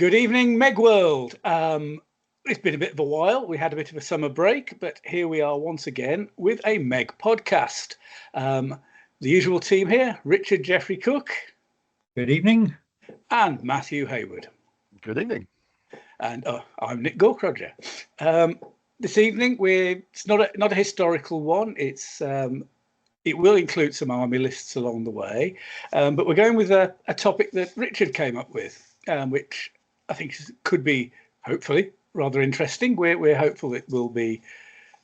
Good evening, Meg World. It's been a bit of a while. We had a bit of a summer break, but here we are once again with a Meg podcast. The usual team here, Richard Jeffrey Cook. Good evening. And Matthew Hayward. Good evening. And I'm Nikgaukroger. This evening, it's not a historical one. It will include some army lists along the way, but we're going with a topic that Richard came up with, which I think could be, hopefully, rather interesting. We're hopeful it will be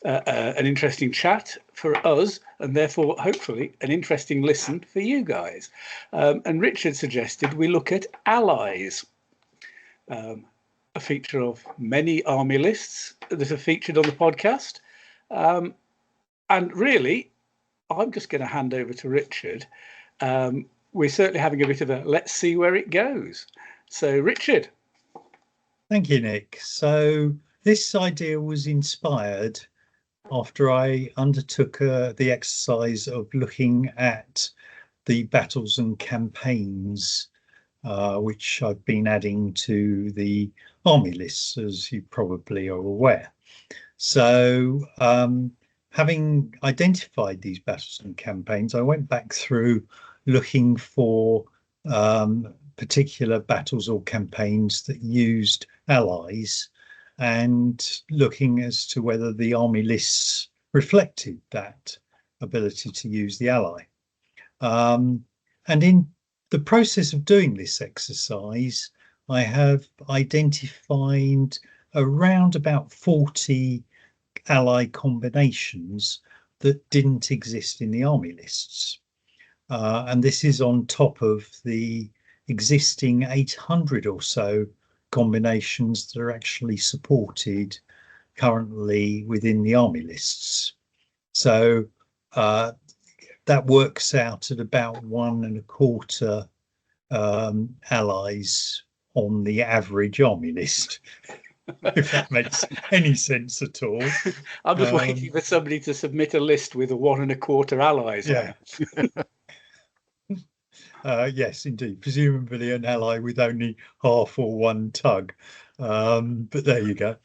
an interesting chat for us, and therefore, hopefully, an interesting listen for you guys. And Richard suggested we look at allies, a feature of many army lists that are featured on the podcast. And really, I'm just going to hand over to Richard. We're certainly having a bit of a let's see where it goes. So, Richard. Thank you, Nick. So this idea was inspired after I undertook the exercise of looking at the battles and campaigns, which I've been adding to the army lists, as you probably are aware. So having identified these battles and campaigns, I went back through looking for particular battles or campaigns that used allies and looking as to whether the army lists reflected that ability to use the ally. And in the process of doing this exercise, I have identified around about 40 ally combinations that didn't exist in the army lists. And this is on top of the existing 800 or so combinations that are actually supported currently within the army lists. So that works out at about 1.25 allies on the average army list. If that makes any sense at all. I'm just waiting for somebody to submit a list with a 1.25 allies. Yeah. Yes, indeed. Presumably an ally with only half or one tug. But there you go.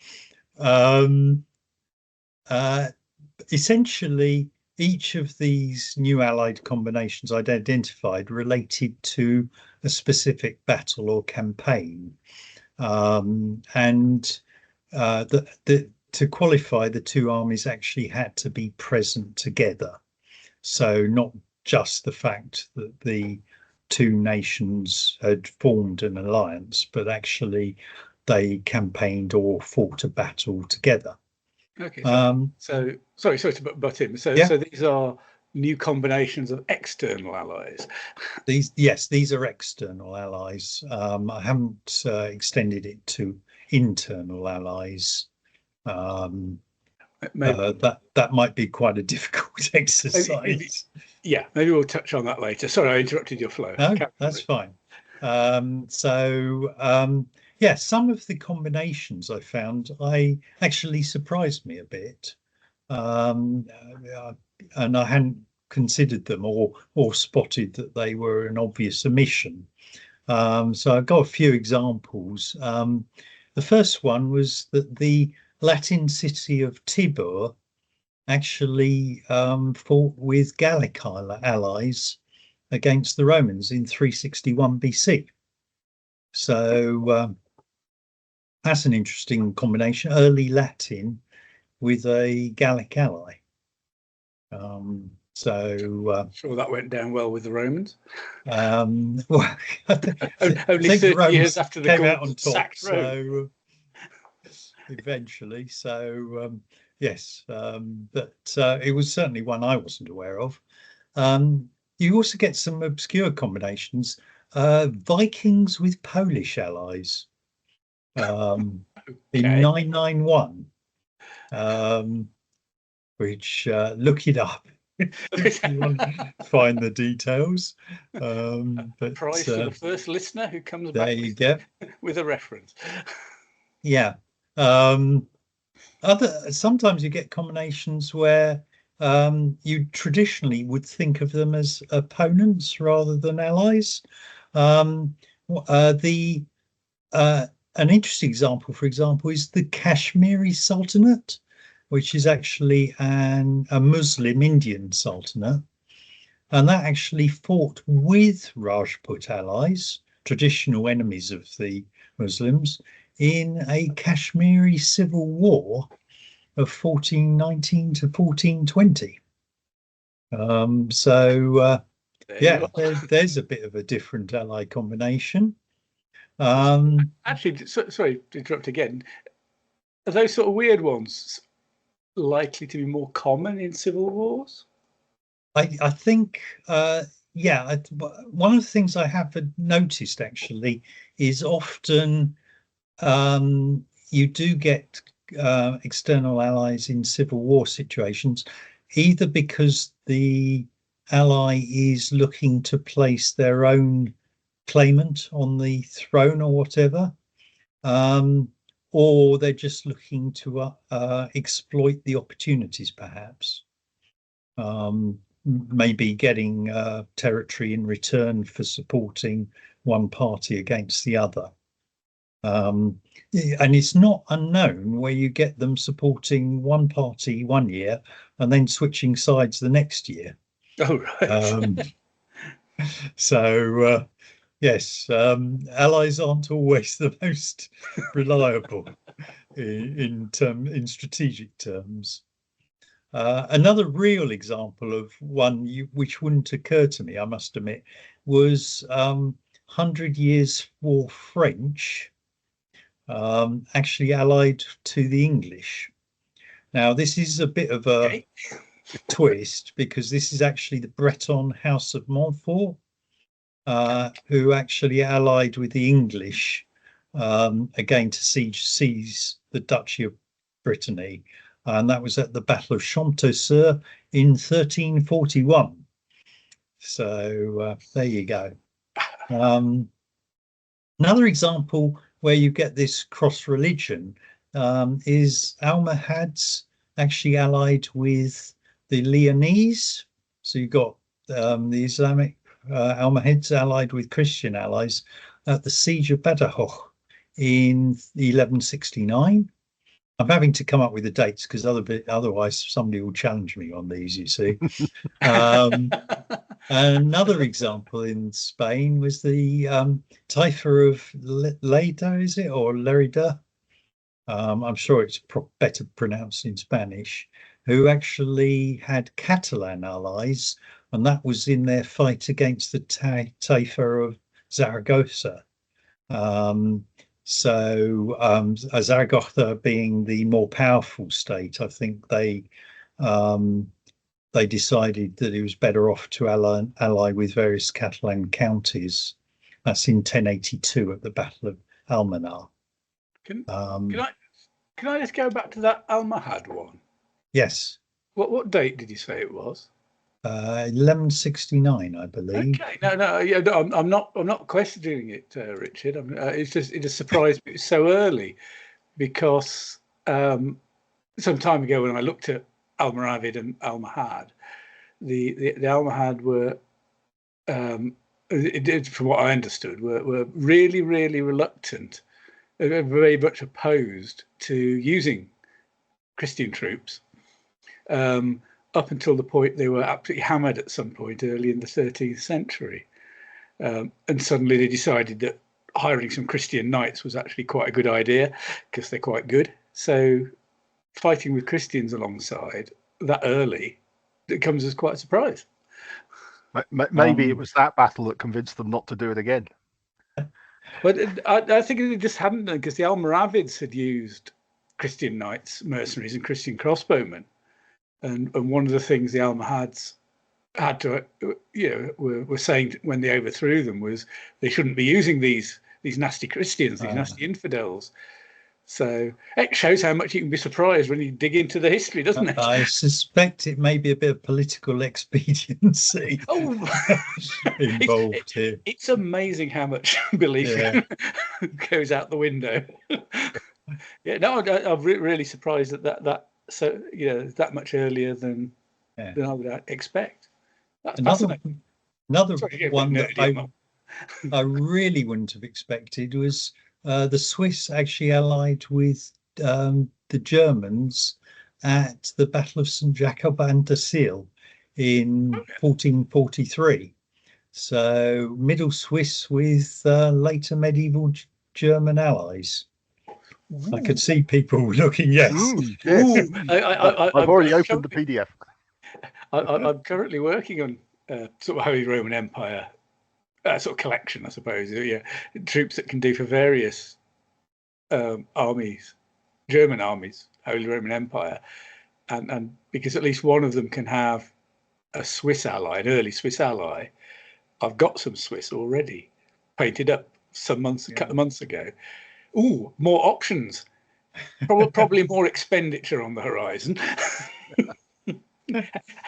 Essentially, each of these new allied combinations I'd identified related to a specific battle or campaign. And to qualify, the two armies actually had to be present together. So not just the fact that the two nations had formed an alliance, but actually they campaigned or fought a battle together. Okay. So sorry to butt in. So these are new combinations of external allies. These are external allies. I haven't extended it to internal allies. That might be quite a difficult exercise. Maybe we'll touch on that later. Sorry, I interrupted your flow. No, that's fine. Some of the combinations I found actually surprised me a bit, and I hadn't considered them or spotted that they were an obvious omission. So I've got a few examples. The first one was that the Latin city of Tibur actually fought with Gallic allies against the Romans in 361 BC. So that's an interesting combination, early Latin with a Gallic ally. Sure that went down well with the Romans. Well, only 30 years after the came out on top, sacked Rome. Eventually, yes, but it was certainly one I wasn't aware of. You also get some obscure combinations. Vikings with Polish allies in 991, which look it up if you want to find the details. But prize to the first listener who comes back there you go. With a reference. Yeah. Sometimes you get combinations where you traditionally would think of them as opponents rather than allies. The an interesting example, for example, is the Kashmiri Sultanate, which is actually a Muslim Indian sultanate. And that actually fought with Rajput allies, traditional enemies of the Muslims, in a Kashmiri civil war of 1419 to 1420. Yeah, there's a bit of a different ally combination. Actually, sorry to interrupt again. Are those sort of weird ones likely to be more common in civil wars? I think, yeah, one of the things I have noticed actually is often you do get external allies in civil war situations, either because the ally is looking to place their own claimant on the throne or whatever, or they're just looking to exploit the opportunities, perhaps. Maybe getting territory in return for supporting one party against the other. And it's not unknown where you get them supporting one party one year and then switching sides the next year. Oh, right. So yes, allies aren't always the most reliable in strategic terms. Another real example of one which wouldn't occur to me, I must admit, was 100 Years' War French, actually allied to the English. Now, this is a bit of a twist, because this is actually the Breton House of Montfort, who actually allied with the English again to seize the Duchy of Brittany. And that was at the Battle of Chontaucer in 1341. So there you go. Another example where you get this cross religion is Almohads actually allied with the Leonese. So you've got the Islamic Almohads allied with Christian allies at the Siege of Badajoz in 1169. I'm having to come up with the dates because otherwise somebody will challenge me on these, you see. Another example in Spain was the Taifa of Lleida, is it, or Lerida? I'm sure it's better pronounced in Spanish, who actually had Catalan allies, and that was in their fight against the Taifa of Zaragoza. Zaragoza being the more powerful state, I think they decided that it was better off to ally with various Catalan counties. That's in 1082 at the Battle of Almenar. Can I just go back to that Almohad one? Yes. What date did you say it was? 1169, I believe. Okay, I'm not questioning it, Richard. It just surprised me it was so early, because some time ago when I looked at Almoravid and Almohad, the Almohad were, from what I understood, were really, really reluctant, very much opposed to using Christian troops. Up until the point they were absolutely hammered at some point early in the 13th century. And suddenly they decided that hiring some Christian knights was actually quite a good idea because they're quite good. So fighting with Christians alongside that early, it comes as quite a surprise. Maybe it was that battle that convinced them not to do it again. But I think they just hadn't done, because the Almoravids had used Christian knights, mercenaries, and Christian crossbowmen. And one of the things the Almohads had to, were saying when they overthrew them was they shouldn't be using these nasty Christians, these nasty infidels. So it shows how much you can be surprised when you dig into the history, doesn't it? I suspect it may be a bit of political expediency involved here. It's amazing how much belief goes out the window. I'm really surprised that. So that much earlier than I would expect. That's fascinating. Another one that I really wouldn't have expected was the Swiss actually allied with the Germans at the Battle of St. Jacob-an-der-Seal in 1443. So Middle Swiss with later medieval German allies. I could see people looking, yes. Yes. Ooh, I've already opened the PDF. I'm currently working on sort of Holy Roman Empire sort of collection, I suppose. Yeah, troops that can do for various armies, German armies, Holy Roman Empire, and because at least one of them can have a Swiss ally, an early Swiss ally. I've got some Swiss already painted up a couple of months ago. Ooh, more options. Probably more expenditure on the horizon.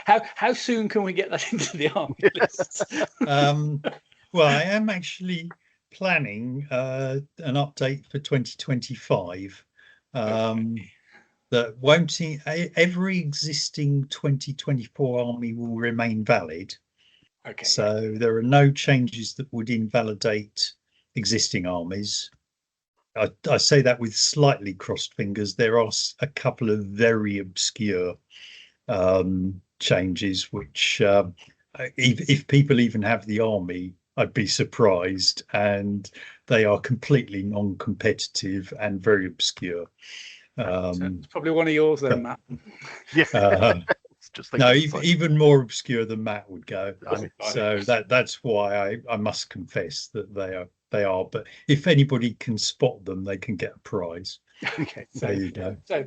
How soon can we get that into the army lists? Well, I am actually planning an update for 2025 that won't every existing 2024 army will remain valid. Okay. So there are no changes that would invalidate existing armies. I say that with slightly crossed fingers. There are a couple of very obscure changes, which if people even have the army, I'd be surprised, and they are completely non-competitive and very obscure. So it's probably one of yours then, Matt. Yeah. No, even more obscure than Matt would go. So that's why I must confess that they are. But if anybody can spot them, they can get a prize. Okay, so there you go. So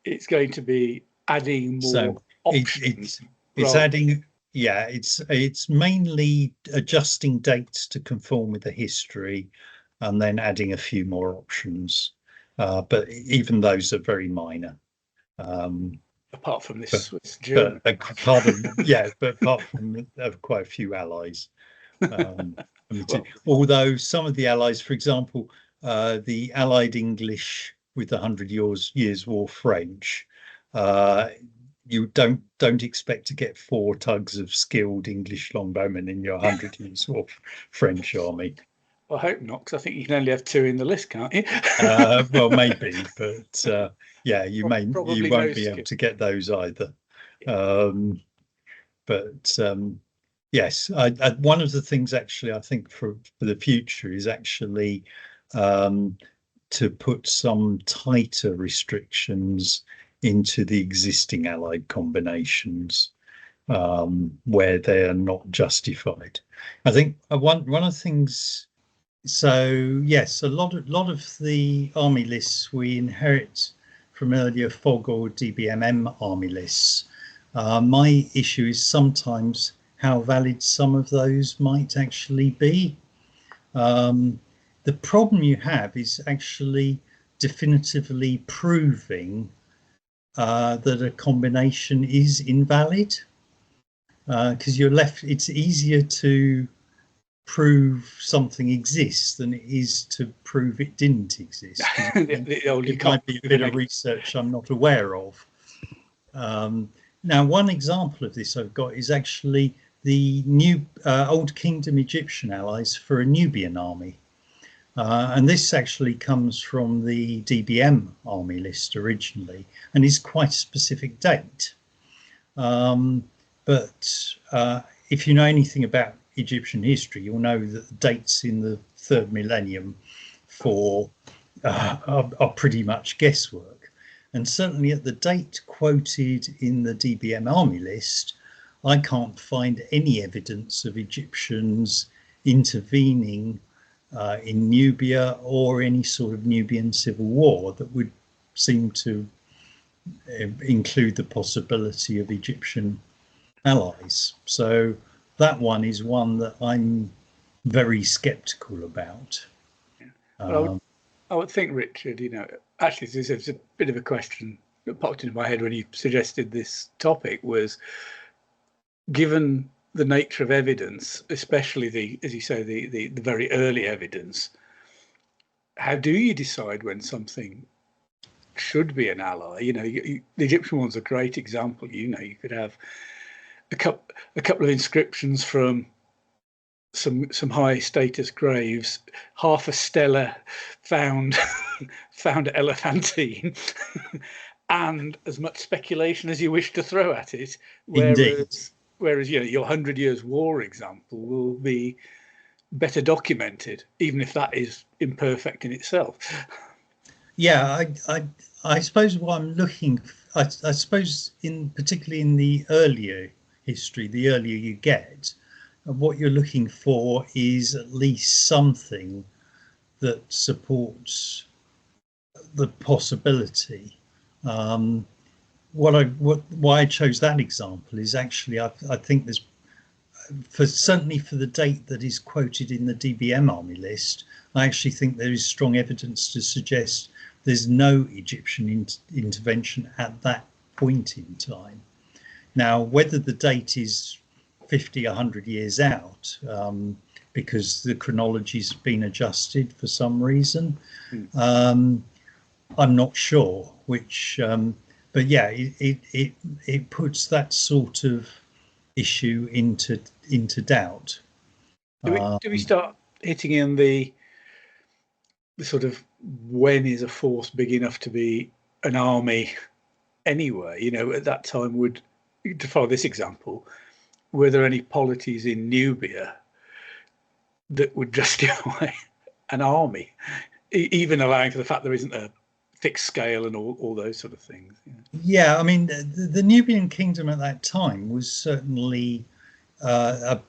it's going to be adding more options. It's adding. Yeah, it's mainly adjusting dates to conform with the history, and then adding a few more options. But even those are very minor. Apart from this Swiss German. But apart from quite a few allies. Although some of the allies, for example, the Allied English with the 100 Years War French, you don't expect to get 4 tugs of skilled English longbowmen in your 100 Years War French army. I hope not, because I think you can only have 2 in the list, can't you? Well, maybe, but yeah, you won't be able to get those either. But yes, one of the things actually I think for the future is actually to put some tighter restrictions into the existing allied combinations where they are not justified. I think one of the things. So yes, a lot of the army lists we inherit from earlier FOG or DBMM army lists. My issue is sometimes how valid some of those might actually be. The problem you have is actually definitively proving that a combination is invalid, because you're left. It's easier to prove something exists than it is to prove it didn't exist. It might be a bit of research I'm not aware of. Now, one example of this I've got is actually the new Old Kingdom Egyptian allies for a Nubian army. And this actually comes from the DBM army list originally and is quite a specific date. But if you know anything about Egyptian history, you'll know that the dates in the 3rd millennium are pretty much guesswork. And certainly at the date quoted in the DBM army list, I can't find any evidence of Egyptians intervening in Nubia or any sort of Nubian civil war that would seem to include the possibility of Egyptian allies. So that one is one that I'm very skeptical about. I would think, Richard, actually there's a bit of a question that popped into my head when you suggested this topic was, given the nature of evidence, especially as you say, the very early evidence, how do you decide when something should be an ally? The Egyptian one's a great example. You could have a couple of inscriptions from some high status graves, half a stela found found at Elephantine, and as much speculation as you wish to throw at it. Indeed. Whereas your 100 Years' War example will be better documented, even if that is imperfect in itself. Yeah, I suppose what I'm looking, I suppose particularly in the earlier history, the earlier you get, what you're looking for is at least something that supports the possibility. Why I chose that example is actually I think there's certainly for the date that is quoted in the DBM army list, I actually think there is strong evidence to suggest there's no Egyptian intervention at that point in time. Now, whether the date is 50, 100 years out, because the chronology's been adjusted for some reason, I'm not sure. But yeah, it puts that sort of issue into doubt. Do we start hitting in the sort of when is a force big enough to be an army anyway? At that time, to follow this example, were there any polities in Nubia that would justify an army, even allowing for the fact there isn't a fixed scale and all those sort of things? Yeah, I mean, the Nubian kingdom at that time was certainly enough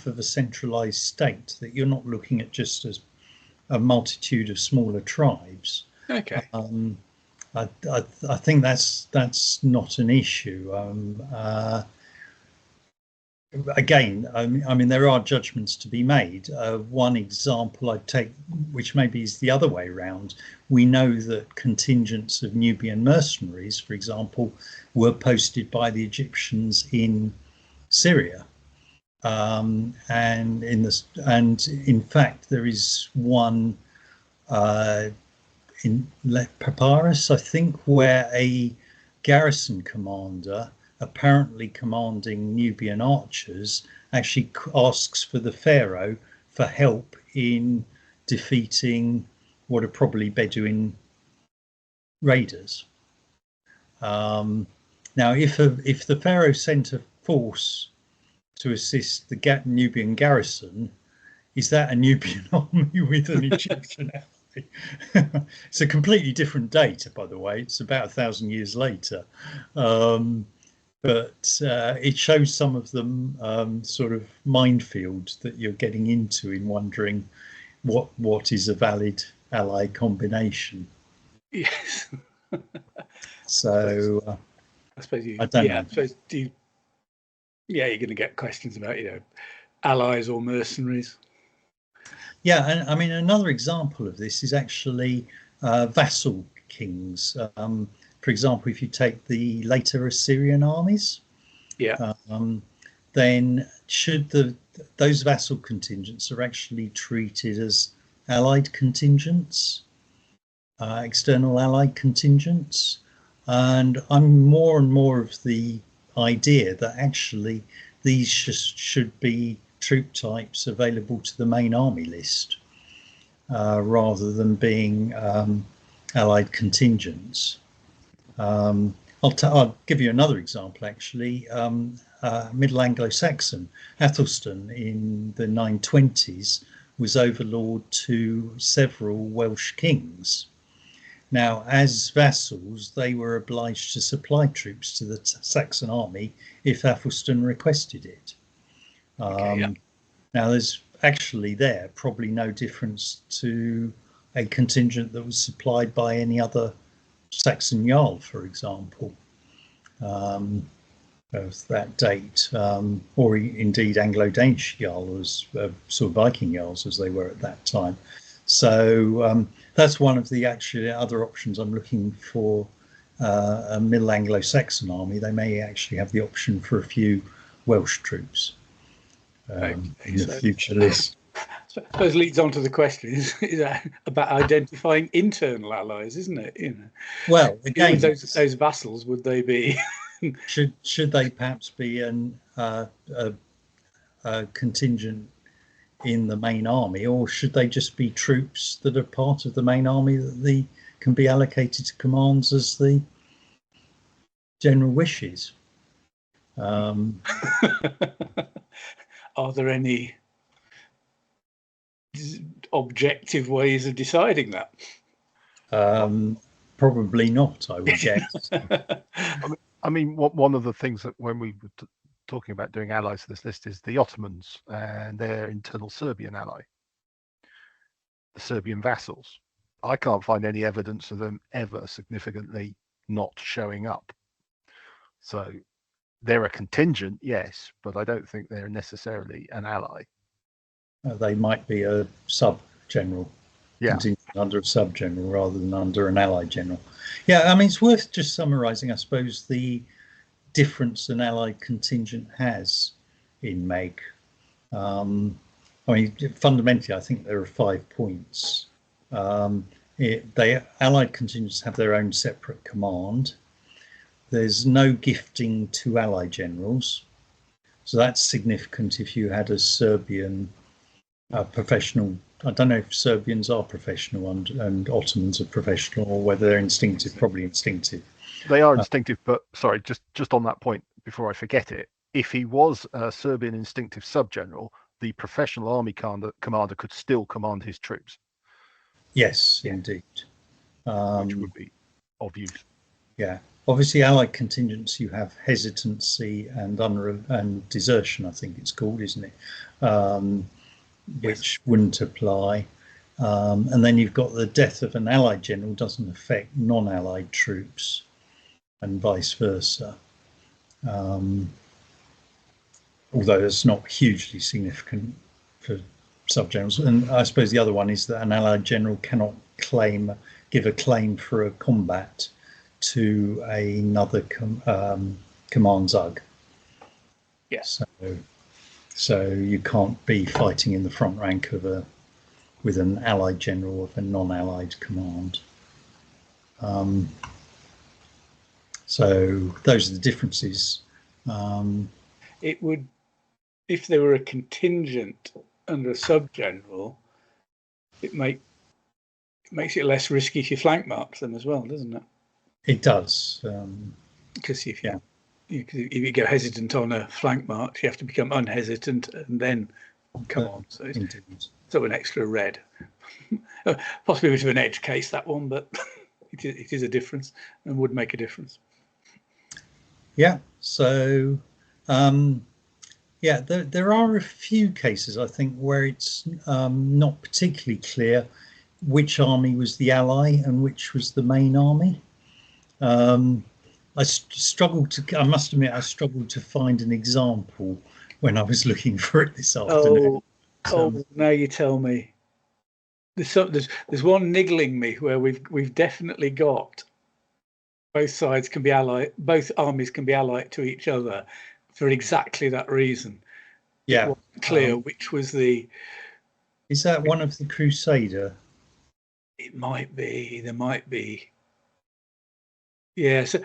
of a centralized state that you're not looking at just as a multitude of smaller tribes. Okay. I think that's not an issue. Again, I mean, there are judgments to be made. One example I'd take, which maybe is the other way around, we know that contingents of Nubian mercenaries, for example, were posted by the Egyptians in Syria. And in fact, there is one in Papyrus, I think, where a garrison commander, apparently commanding Nubian archers, actually asks for the pharaoh for help in defeating what are probably Bedouin raiders. Now, if the pharaoh sent a force to assist the Nubian garrison, is that a Nubian army with an Egyptian army? It's a completely different date, by the way. It's about 1,000 years later. But it shows some of the sort of minefield that you're getting into in wondering what is a valid ally combination. Yes. So I suppose I don't know. I suppose you're going to get questions about allies or mercenaries. Yeah, and I mean, another example of this is actually vassal kings. For example, if you take the later Assyrian armies, then those vassal contingents are actually treated as allied contingents, external allied contingents, and I'm more and more of the idea that actually these should be troop types available to the main army list, rather than being allied contingents. I'll give you another example, actually. Middle Anglo-Saxon Athelstan in the 920s was overlord to several Welsh kings. Now, as vassals, they were obliged to supply troops to the Saxon army if Athelstan requested it. Now, there's actually probably no difference to a contingent that was supplied by any other Saxon Jarl, for example, of that date, or indeed Anglo-Danish Jarl, was sort of Viking Jarls as they were at that time. So that's one of the actually other options I'm looking for. A Middle Anglo-Saxon army, they may actually have the option for a few Welsh troops in the future list. I suppose leads on to the question is about identifying internal allies, isn't it? Well, again, those vassals, would they be? should they perhaps be a contingent in the main army, or should they just be troops that are part of the main army that can be allocated to commands as the general wishes? Are there any objective ways of deciding that? Probably not, I would guess. I mean, one of the things that when we were talking about doing allies to this list is the Ottomans and their internal Serbian ally, the Serbian vassals. I can't find any evidence of them ever significantly not showing up. So they're a contingent, yes, but I don't think they're necessarily an ally. They might be a sub-general, contingent under a sub-general rather than under an allied general. Yeah, I mean, it's worth just summarising, I suppose, the difference an allied contingent has in MeG. I mean, fundamentally, I think there are 5 points. Allied contingents have their own separate command. There's no gifting to allied generals, so that's significant if you had a Serbian professional. I don't know if Serbians are professional and Ottomans are professional, or whether they're instinctive. Probably instinctive. They are instinctive, but sorry, just on that point before I forget it, if he was a Serbian instinctive sub-general, the professional army commander could still command his troops. Yes, indeed. Which would be of use. Yeah. Obviously, allied contingents, you have hesitancy and desertion, I think it's called, isn't it? Which wouldn't apply. And then you've got the death of an allied general doesn't affect non-allied troops, and vice versa. Although it's not hugely significant for sub-generals. And I suppose the other one is that an allied general cannot give a claim for a combat to another command ZUG. Yes. So you can't be fighting in the front rank with an allied general of a non-allied command. So those are the differences. It would, if there were a contingent under a sub-general, it makes it less risky if you flank mark them as well, doesn't it? It does. Because if you go hesitant on a flank march, you have to become unhesitant and then come on. So it's sort of an extra red. Possibly a bit of an edge case, that one, but it is a difference and would make a difference. Yeah. So, there are a few cases, I think, where it's not particularly clear which army was the ally and which was the main army. I must admit, I struggled to find an example when I was looking for it this afternoon. Now you tell me. There's one niggling me where we've definitely got both armies can be allied to each other for exactly that reason. Yeah. It wasn't clear which was the. Is that one of the Crusader? It might be. There might be. Yes,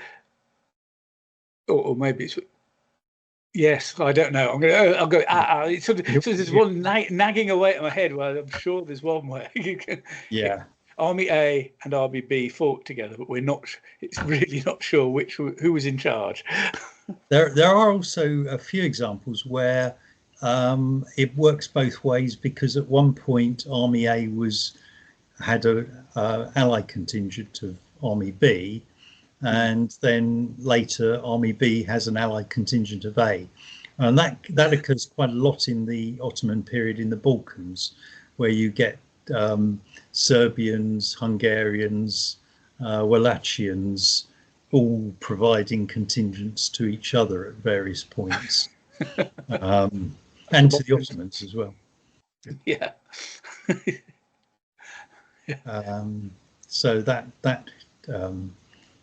or maybe it's. Yes, I don't know. I'll go. So there's one nagging away at my head. Well, I'm sure there's one where you can. Yeah. Army A and Army B fought together, but we're not. It's really not sure who was in charge. There are also a few examples where it works both ways, because at one point Army A had a allied contingent of Army B. And then later, Army B has an allied contingent of A, and that occurs quite a lot in the Ottoman period in the Balkans, where you get Serbians, Hungarians, Wallachians, all providing contingents to each other at various points, and to the Ottomans as well. Yeah. So that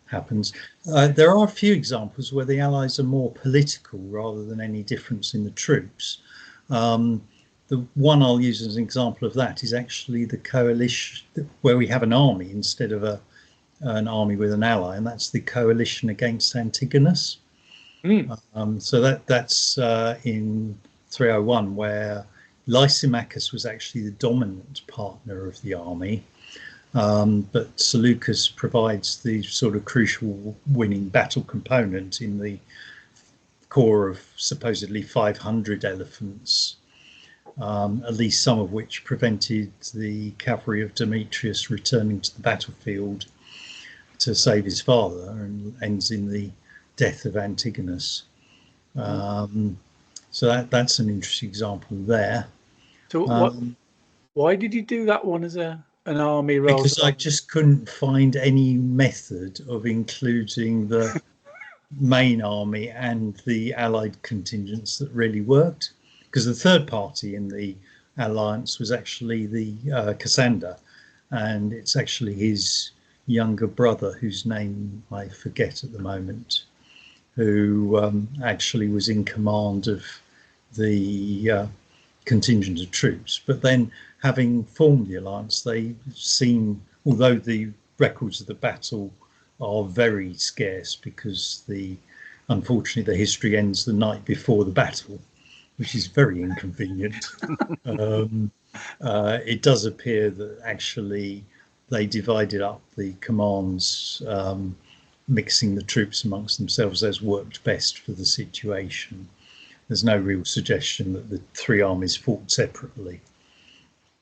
happens. There are a few examples where the Allies are more political rather than any difference in the troops. The one I'll use as an example of that is actually the coalition, where we have an army instead of an army with an ally, and that's the coalition against Antigonus. So that's in 301, where Lysimachus was actually the dominant partner of the army, but Seleucus provides the sort of crucial winning battle component in the core of supposedly 500 elephants, at least some of which prevented the cavalry of Demetrius returning to the battlefield to save his father, and ends in the death of Antigonus. So that's an interesting example there. So why did you do that one as an army rather? Because I just couldn't find any method of including the main army and the allied contingents that really worked. Because the third party in the alliance was actually the Cassander, and it's actually his younger brother, whose name I forget at the moment, who actually was in command of the contingent of troops. But then, having formed the alliance, they seem, although the records of the battle are very scarce, because unfortunately the history ends the night before the battle, which is very inconvenient. It does appear that actually they divided up the commands, mixing the troops amongst themselves as worked best for the situation. There's no real suggestion that the three armies fought separately.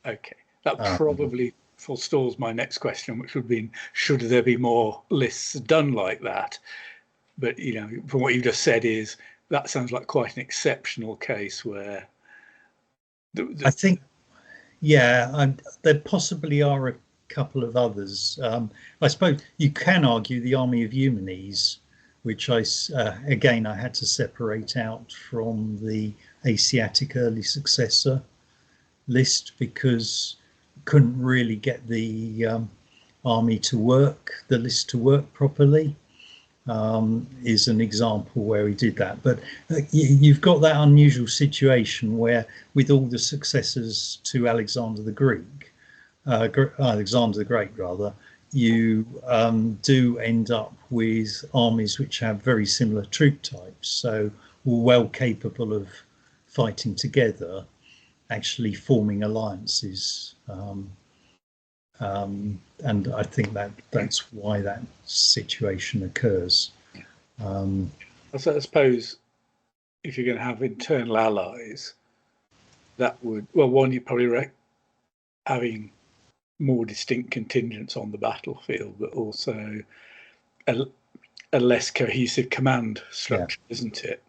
Okay, that probably forestalls my next question, which would be, should there be more lists done like that? But, you know, from what you just said, that sounds like quite an exceptional case where I think, yeah, there possibly are a couple of others. I suppose you can argue the army of Eumenes, which I had to separate out from the Asiatic early successor list, because couldn't really get the army to work, the list to work properly. Is an example where we did that. But you've got that unusual situation where, with all the successors to Alexander the Great, rather, you do end up with armies which have very similar troop types, so well capable of fighting together, actually forming alliances. And I think that's why that situation occurs. I suppose if you're going to have internal allies, that would, well, one, you're probably having more distinct contingents on the battlefield, but also a less cohesive command structure, isn't it?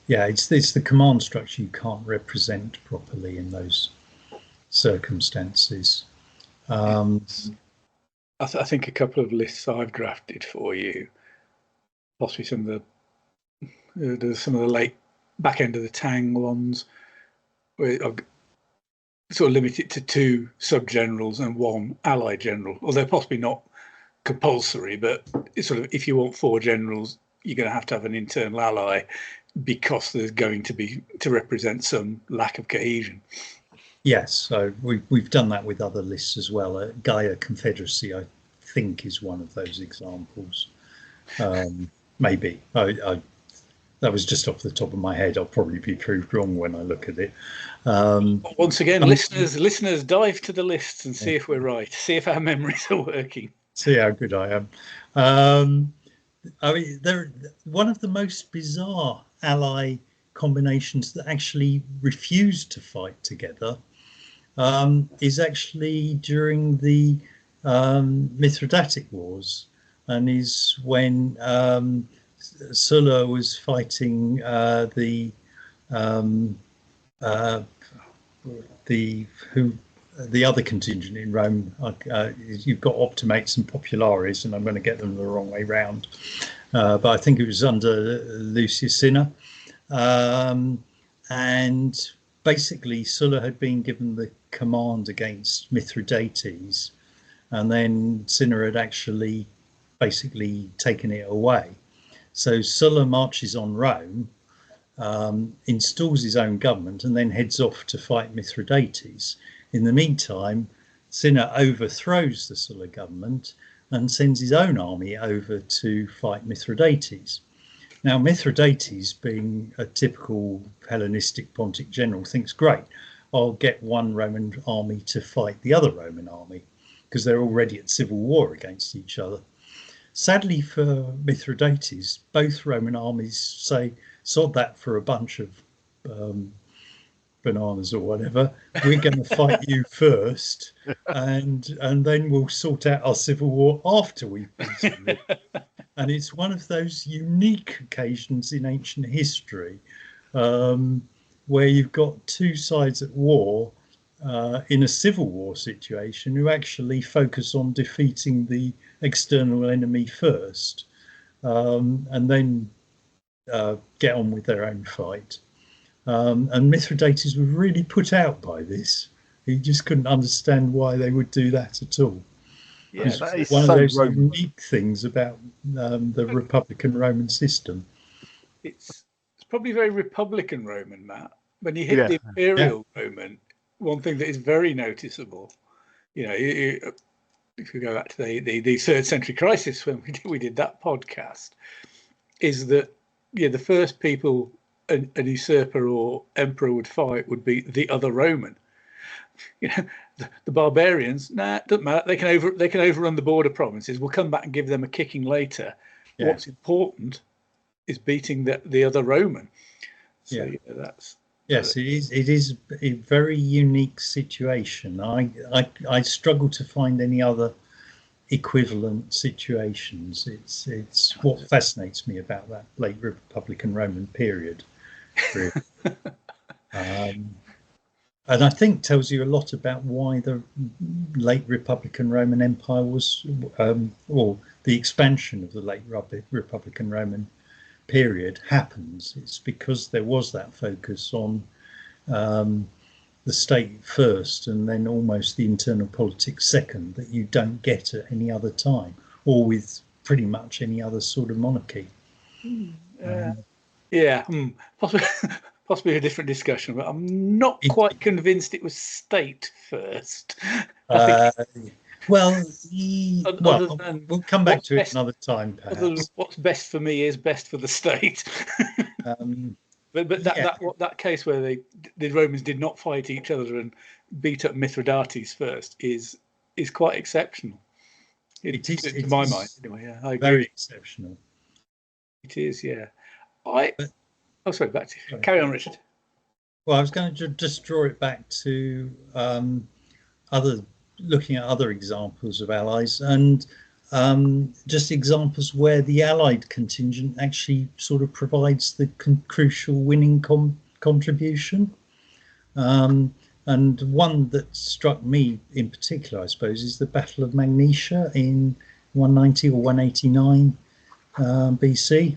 Yeah, it's the command structure you can't represent properly in those circumstances. I think a couple of lists I've drafted for you, possibly some of the late back end of the Tang ones, where I've sort of limited to 2 sub-generals and 1 allied general, although possibly not compulsory, but it's sort of, if you want 4 generals, you're going to have an internal ally, because there's going to represent some lack of cohesion. Yes, so we've done that with other lists as well. Gaia Confederacy, I think, is one of those examples. Maybe that was just off the top of my head. I'll probably be proved wrong when I look at it. Once again, listeners, dive to the lists and see if we're right. See if our memories are working. See how good I am. I mean, they're one of the most bizarre ally combinations that actually refused to fight together. Is actually during the Mithridatic Wars, and is when Sulla was fighting the other contingent in Rome. You've got Optimates and Populares, and I'm going to get them the wrong way round. But I think it was under Lucius Cinna, and basically Sulla had been given the command against Mithridates, and then Cinna had actually basically taken it away. So Sulla marches on Rome, installs his own government, and then heads off to fight Mithridates. In the meantime, Cinna overthrows the Sulla government and sends his own army over to fight Mithridates. Now, Mithridates, being a typical Hellenistic Pontic general, thinks, great, I'll get one Roman army to fight the other Roman army because they're already at civil war against each other. Sadly for Mithridates, both Roman armies say, sod that for a bunch of bananas or whatever, we're going to fight you first, and then we'll sort out our civil war after we've beaten you. And it's one of those unique occasions in ancient history where you've got two sides at war in a civil war situation who actually focus on defeating the external enemy first, and then get on with their own fight. And Mithridates was really put out by this. He just couldn't understand why they would do that at all. Yeah, that is one so of those Roman. unique things about the Republican Roman system. It's probably very Republican Roman, Matt. When you hit the Imperial Roman, one thing that is very noticeable, if we go back to the third century crisis when we did that podcast, is that the first people an usurper or emperor would fight would be the other Roman. The barbarians, doesn't matter. They can overrun the border provinces. We'll come back and give them a kicking later. Yeah. What's important is beating the other Roman. So that's yes, it is a very unique situation. I struggle to find any other equivalent situations. It's what fascinates me about that late Republican Roman period. Really. And I think tells you a lot about why the late Republican Roman Empire was, or the expansion of the late Republican Roman period happens. It's because there was that focus on the state first and then almost the internal politics second that you don't get at any other time or with pretty much any other sort of monarchy. Possibly a different discussion, but I'm not quite convinced it was state first. We'll come back to it another time, perhaps. What's best for me is best for the state. But that case where the Romans did not fight each other and beat up Mithridates first is quite exceptional. It is, to my mind, anyway. Yeah, I agree. Very exceptional. It is, yeah. Sorry, back to you. Carry on, Richard. Well, I was going to just draw it back to looking at other examples of allies and just examples where the Allied contingent actually sort of provides the crucial winning contribution. And one that struck me in particular, I suppose, is the Battle of Magnesia in 190 or 189 BC.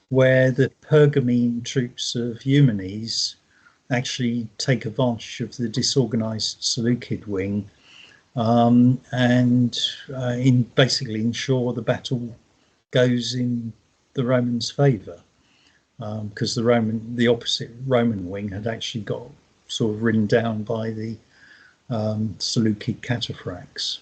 Where the Pergamene troops of Eumenes actually take advantage of the disorganized Seleucid wing and basically ensure the battle goes in the Romans' favour, because the opposite Roman wing had actually got sort of ridden down by the Seleucid cataphracts.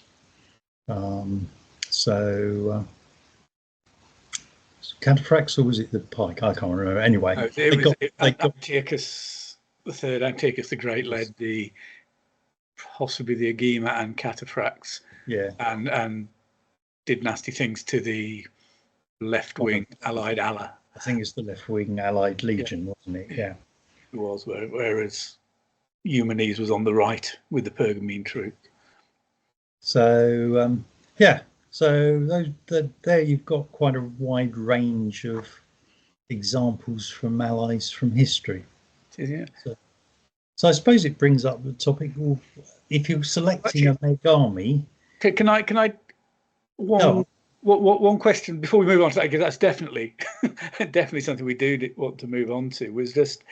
Cataphracts, or was it the pike? I can't remember. Anyway, Antiochus III, Antiochus the Great led possibly the Agema and cataphracts. Yeah, and did nasty things to the left wing allied Alla. I think it's the left wing allied legion, wasn't it? Yeah, it was. Whereas Eumenes was on the right with the Pergamene troop. So So there you've got quite a wide range of examples from allies from history. Yeah. So I suppose it brings up the topic. Well, if you're selecting a MeG army, can I one question before we move on to that, because that's definitely something we do want to move on to. It's just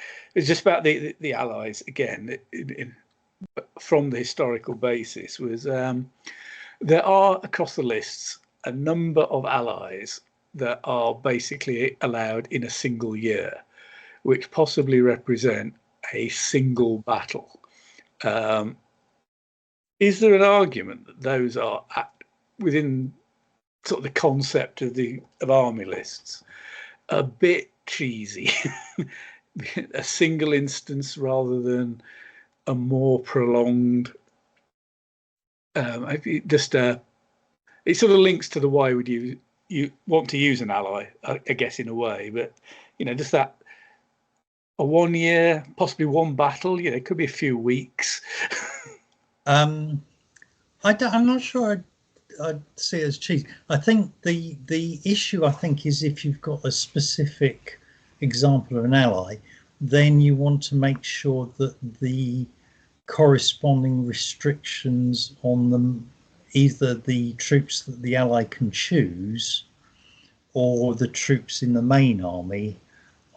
about the allies again from the historical basis. There are across the lists a number of allies that are basically allowed in a single year, which possibly represent a single battle. Is there an argument that those are within sort of the concept of army lists? a bit cheesy. A single instance rather than a more prolonged. Just it sort of links to the why would you want to use an ally, I guess, in a way, but just that a 1 year, possibly one battle, it could be a few weeks. I'm not sure I'd see it as cheesy. I think the issue, I think, is if you've got a specific example of an ally, then you want to make sure that the corresponding restrictions on them, either the troops that the ally can choose or the troops in the main army,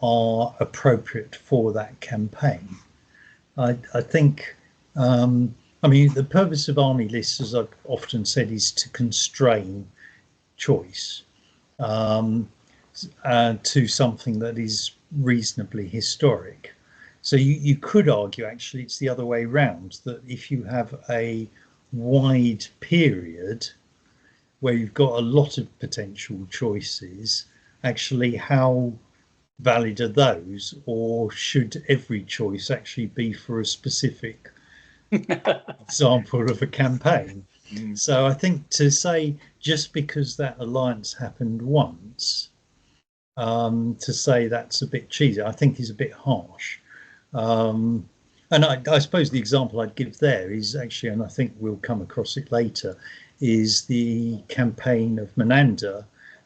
are appropriate for that campaign. I think, I mean, the purpose of army lists, as I've often said, is to constrain choice to something that is reasonably historic. So you could argue, actually, it's the other way around, that if you have a wide period where you've got a lot of potential choices, actually, how valid are those, or should every choice actually be for a specific example of a campaign? So I think to say just because that alliance happened once, to say that's a bit cheesy, I think is a bit harsh. And I suppose the example I'd give there is actually, and I think we'll come across it later, is the campaign of Menander,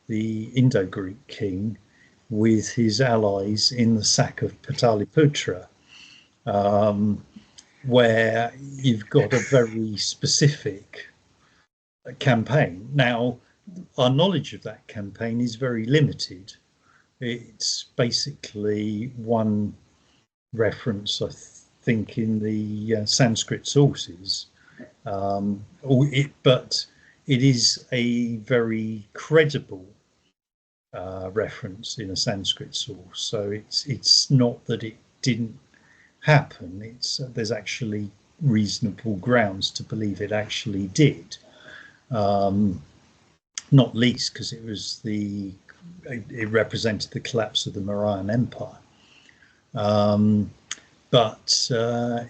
the Indo-Greek king, with his allies in the sack of Pataliputra, where you've got a very specific campaign. Now, our knowledge of that campaign is very limited. It's basically one reference, I think, in the Sanskrit sources, but it is a very credible reference in a Sanskrit source. So it's not that it didn't happen. It's there's actually reasonable grounds to believe it actually did. Not least because it represented the collapse of the Mauryan Empire. But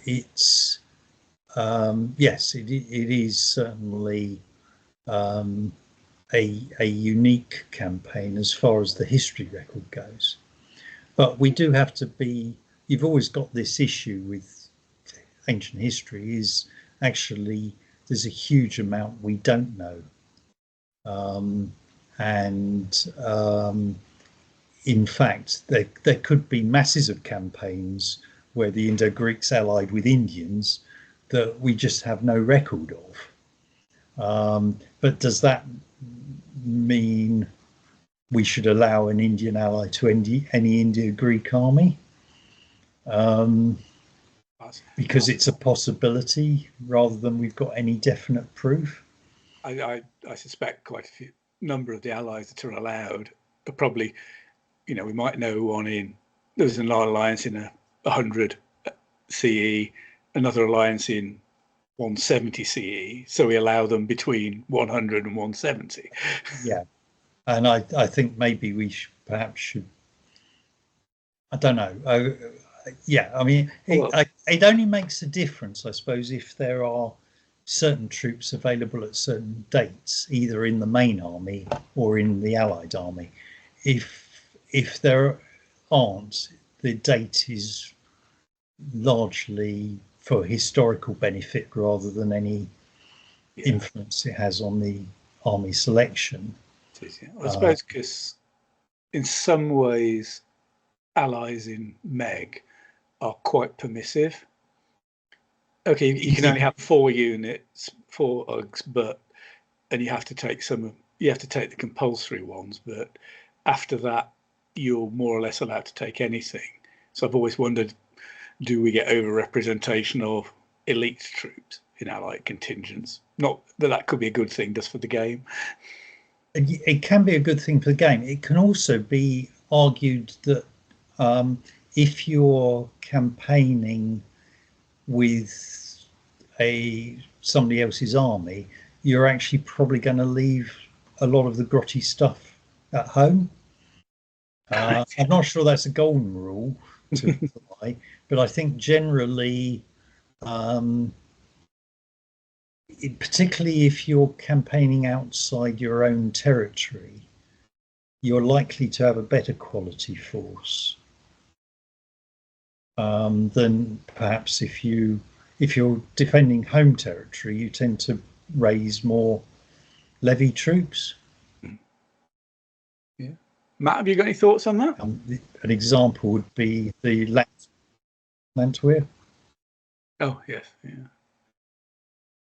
it's yes, it is certainly a unique campaign as far as the history record goes. But we do have to be. You've always got this issue with ancient history, is actually there's a huge amount we don't know, and in fact there could be masses of campaigns where the Indo-Greeks allied with Indians that we just have no record of. But does that mean we should allow an Indian ally to any Indo-Greek army? Because it's a possibility rather than we've got any definite proof. I suspect quite a few number of the allies that are allowed are probably, we might know one there's an alliance in 100 CE, another alliance in 170 CE, so we allow them between 100 and 170. Yeah, and I think maybe we perhaps should. I don't know. Yeah, I mean, it only makes a difference, I suppose, if there are certain troops available at certain dates, either in the main army or in the Allied army. If there aren't, the date is largely for historical benefit rather than any influence it has on the army selection. I suppose because in some ways allies in MEG are quite permissive. Okay, you can only have 4 units, 4 UGs, and you have to take the compulsory ones, but after that you're more or less allowed to take anything. So I've always wondered, do we get over-representation of elite troops in allied contingents? Not that could be a good thing just for the game. It can be a good thing for the game. It can also be argued that if you're campaigning with somebody else's army, you're actually probably going to leave a lot of the grotty stuff at home. I'm not sure that's a golden rule to apply, but I think generally, particularly if you're campaigning outside your own territory, you're likely to have a better quality force than perhaps if you're defending home territory, you tend to raise more levy troops. Yeah, Matt, have you got any thoughts on that? An example would be the Lantwir. Oh yes, yeah.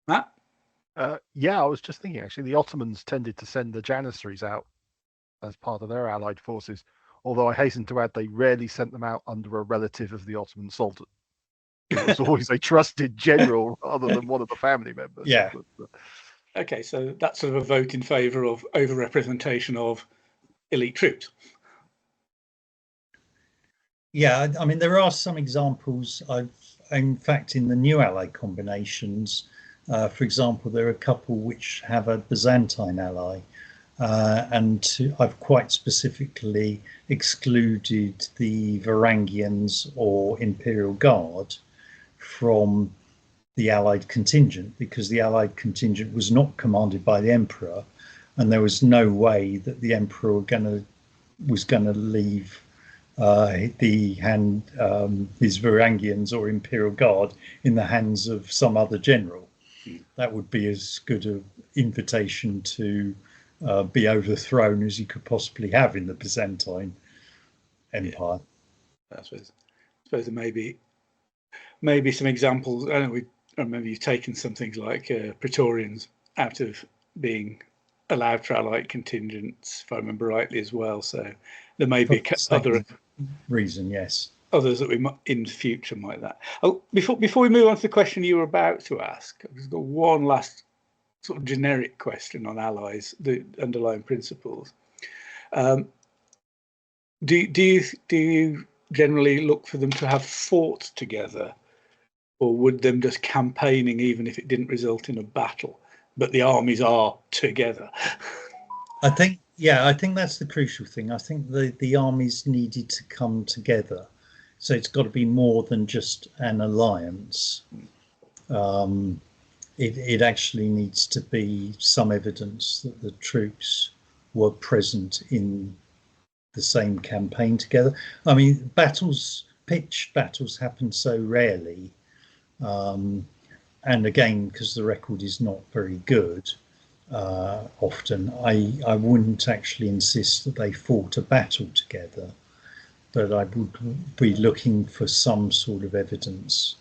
Matt? Yeah, I was just thinking actually the Ottomans tended to send the Janissaries out as part of their allied forces, although I hasten to add they rarely sent them out under a relative of the Ottoman Sultan. It was always a trusted general rather than one of the family members. Yeah. But, Okay, so that's sort of a vote in favour of over-representation of elite troops. Yeah, I mean, there are some examples. In fact, in the new allied combinations, for example, there are a couple which have a Byzantine ally, and I've quite specifically excluded the Varangians or Imperial Guard from the allied contingent because the allied contingent was not commanded by the emperor, and there was no way that the emperor was going to leave his Varangians or Imperial Guard in the hands of some other general. That would be as good an invitation to be overthrown as you could possibly have in the Byzantine Empire. Yeah. I suppose there may be some examples. I remember you've taken some things like Praetorians out of being allowed for allied contingents, if I remember rightly, as well. So there may be other reason, yes. Others that we might in the future might that. Oh, before we move on to the question you were about to ask, I've just got one last sort of generic question on allies, the underlying principles. Do you generally look for them to have fought together, or would them just campaigning even if it didn't result in a battle, but the armies are together? I think that's the crucial thing. I think the armies needed to come together. So it's got to be more than just an alliance. It actually needs to be some evidence that the troops were present in the same campaign together. I mean, pitched battles happen so rarely. And again, because the record is not very good, often, I wouldn't actually insist that they fought a battle together, but I would be looking for some sort of evidence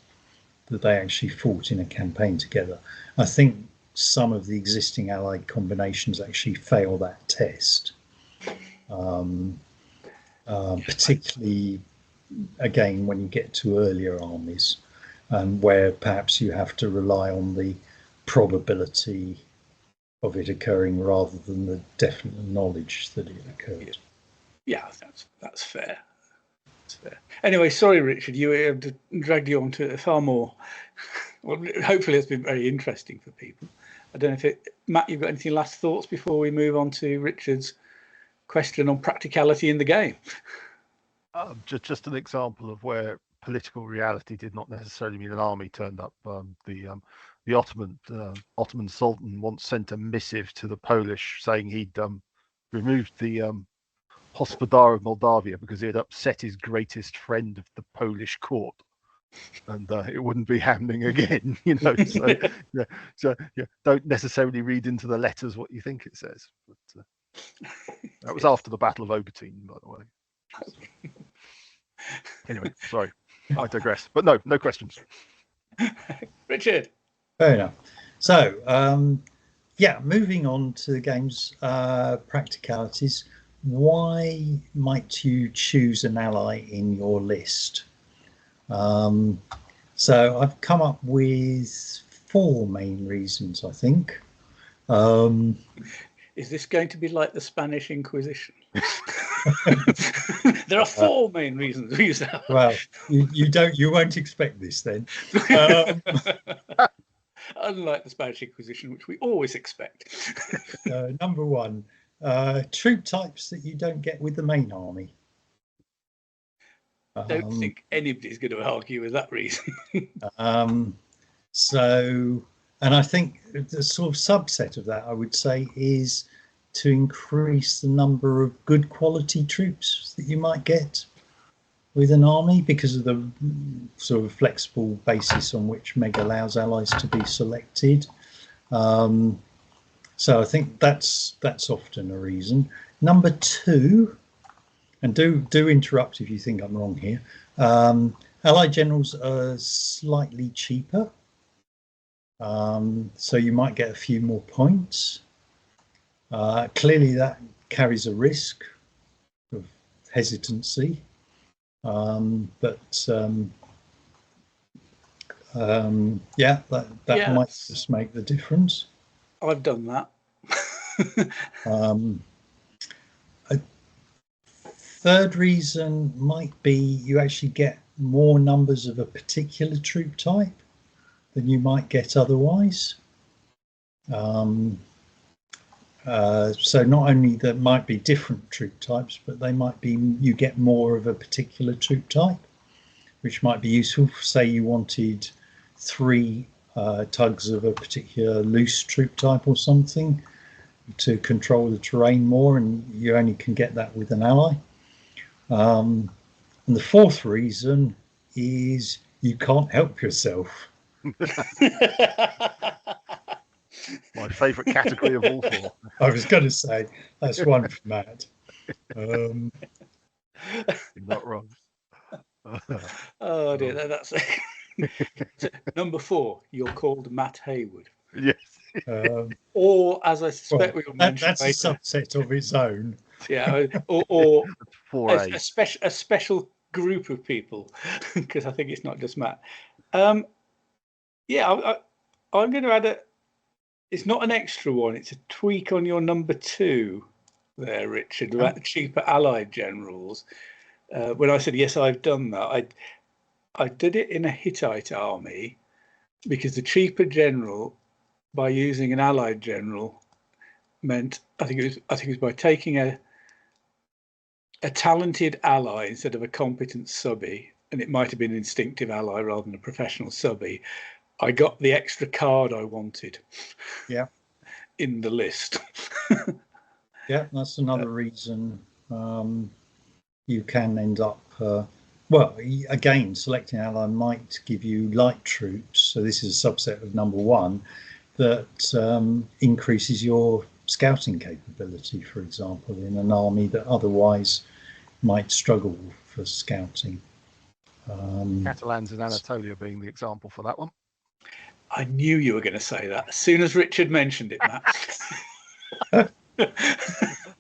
that they actually fought in a campaign together. I think some of the existing allied combinations actually fail that test, particularly, again, when you get to earlier armies, where perhaps you have to rely on the probability of it occurring rather than the definite knowledge that it occurred. Yeah, that's fair. Anyway, sorry, Richard, you have dragged you on to far more. Well, hopefully it's been very interesting for people. I don't know if Matt, you've got anything last thoughts before we move on to Richard's question on practicality in the game? Just an example of where political reality did not necessarily mean an army turned up. The Ottoman Sultan once sent a missive to the Polish saying he'd removed the Hospodar of Moldavia because it had upset his greatest friend of the Polish court, and it wouldn't be happening again. So don't necessarily read into the letters what you think it says. But that was after the Battle of Obertine, by the way. Anyway, sorry, I digress. But no questions. Richard. Fair enough. So, moving on to the game's practicalities. Why might you choose an ally in your list? So I've come up with 4 main reasons, I think. Is this going to be like the Spanish Inquisition? There are 4 main reasons we use that. Well, you won't expect this then. Unlike the Spanish Inquisition, which we always expect. Number 1, troop types that you don't get with the main army. don't think anybody's going to argue with that reason. So, and I think the sort of subset of that, I would say, is to increase the number of good quality troops that you might get with an army, because of the sort of flexible basis on which MeG allows allies to be selected. So I think that's often a reason. Number two, and do interrupt if you think I'm wrong here, Allied generals are slightly cheaper, so you might get a few more points. Clearly that carries a risk of hesitancy, but yeah, that might just make the difference. I've done that. A third reason might be you actually get more numbers of a particular troop type than you might get otherwise. So not only there might be different troop types, but they might be, you get more of a particular troop type, which might be useful. Say you wanted 3 tugs of a particular loose troop type or something to control the terrain more, and you only can get that with an ally. And the fourth reason is you can't help yourself. My favourite category of all 4. I was going to say that's one for Matt. You're not wrong. Oh dear, that's so, number 4. You're called Matt Hayward. Yes. Or, as I suspect we'll mention that's later, a subset of its own. Yeah, or a special group of people, because I think it's not just Matt. Yeah, I'm going to add it's not an extra one, it's a tweak on your number 2 there, Richard, about cheaper Allied generals. When I said, yes, I've done that, I did it in a Hittite army, because the cheaper general, by using an Allied general, meant I think it was by taking a talented ally instead of a competent subbie, and it might have been an instinctive ally rather than a professional subbie, I got the extra card I wanted. Yeah. In the list. Yeah, that's another reason you can end up. Well, again, selecting ally might give you light troops. So this is a subset of number 1 that increases your scouting capability, for example, in an army that otherwise might struggle for scouting. Catalans in Anatolia being the example for that one. I knew you were going to say that as soon as Richard mentioned it, Matt.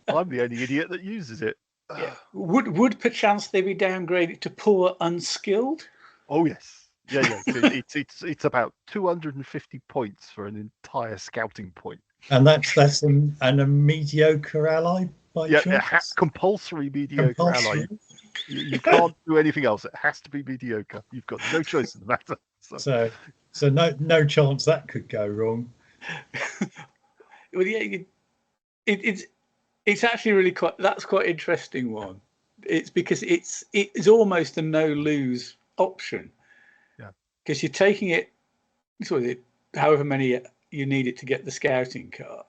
I'm the only idiot that uses it. Yeah. Would perchance they be downgraded to poor unskilled? Oh yes, yeah. It's about 250 points for an entire scouting point. And that's a mediocre ally by choice. Compulsory mediocre ally. You can't do anything else. It has to be mediocre. You've got no choice in the matter. So no chance that could go wrong. Well, yeah, it's actually really quite interesting one. It's because it's almost a no lose option. Yeah. Because you're taking it, however many you need it to get the scouting card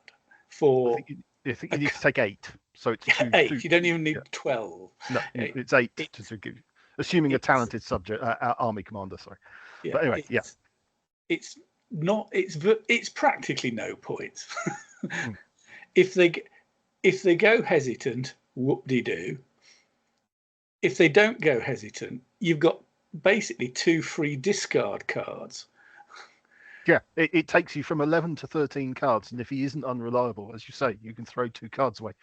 for. I think you need to take 8. So it's 8. You don't even need 12. No, it's 8 to give, assuming a talented subject army commander. Sorry. Yeah, but anyway, it's not. It's practically no points. If they go hesitant, whoop-de-doo. If they don't go hesitant, you've got basically 2 free discard cards. Yeah, it takes you from 11 to 13 cards, and if he isn't unreliable, as you say, you can throw 2 cards away.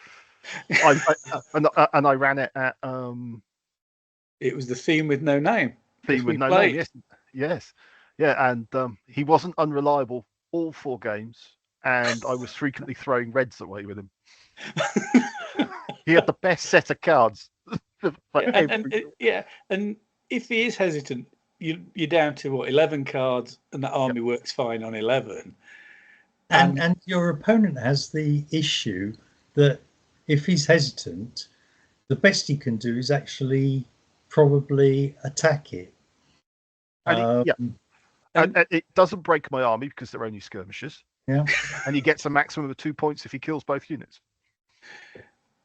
I ran it at. It was the theme with no name. Theme with no name. Yes, yeah, and he wasn't unreliable all 4 games, and I was frequently throwing reds away with him. He had the best set of cards. And if he is hesitant, you're down to 11 cards, and that army works fine on 11. And your opponent has the issue that if he's hesitant, the best he can do is actually probably attack it. And it doesn't break my army because they're only skirmishers. Yeah. And he gets a maximum of 2 points if he kills both units.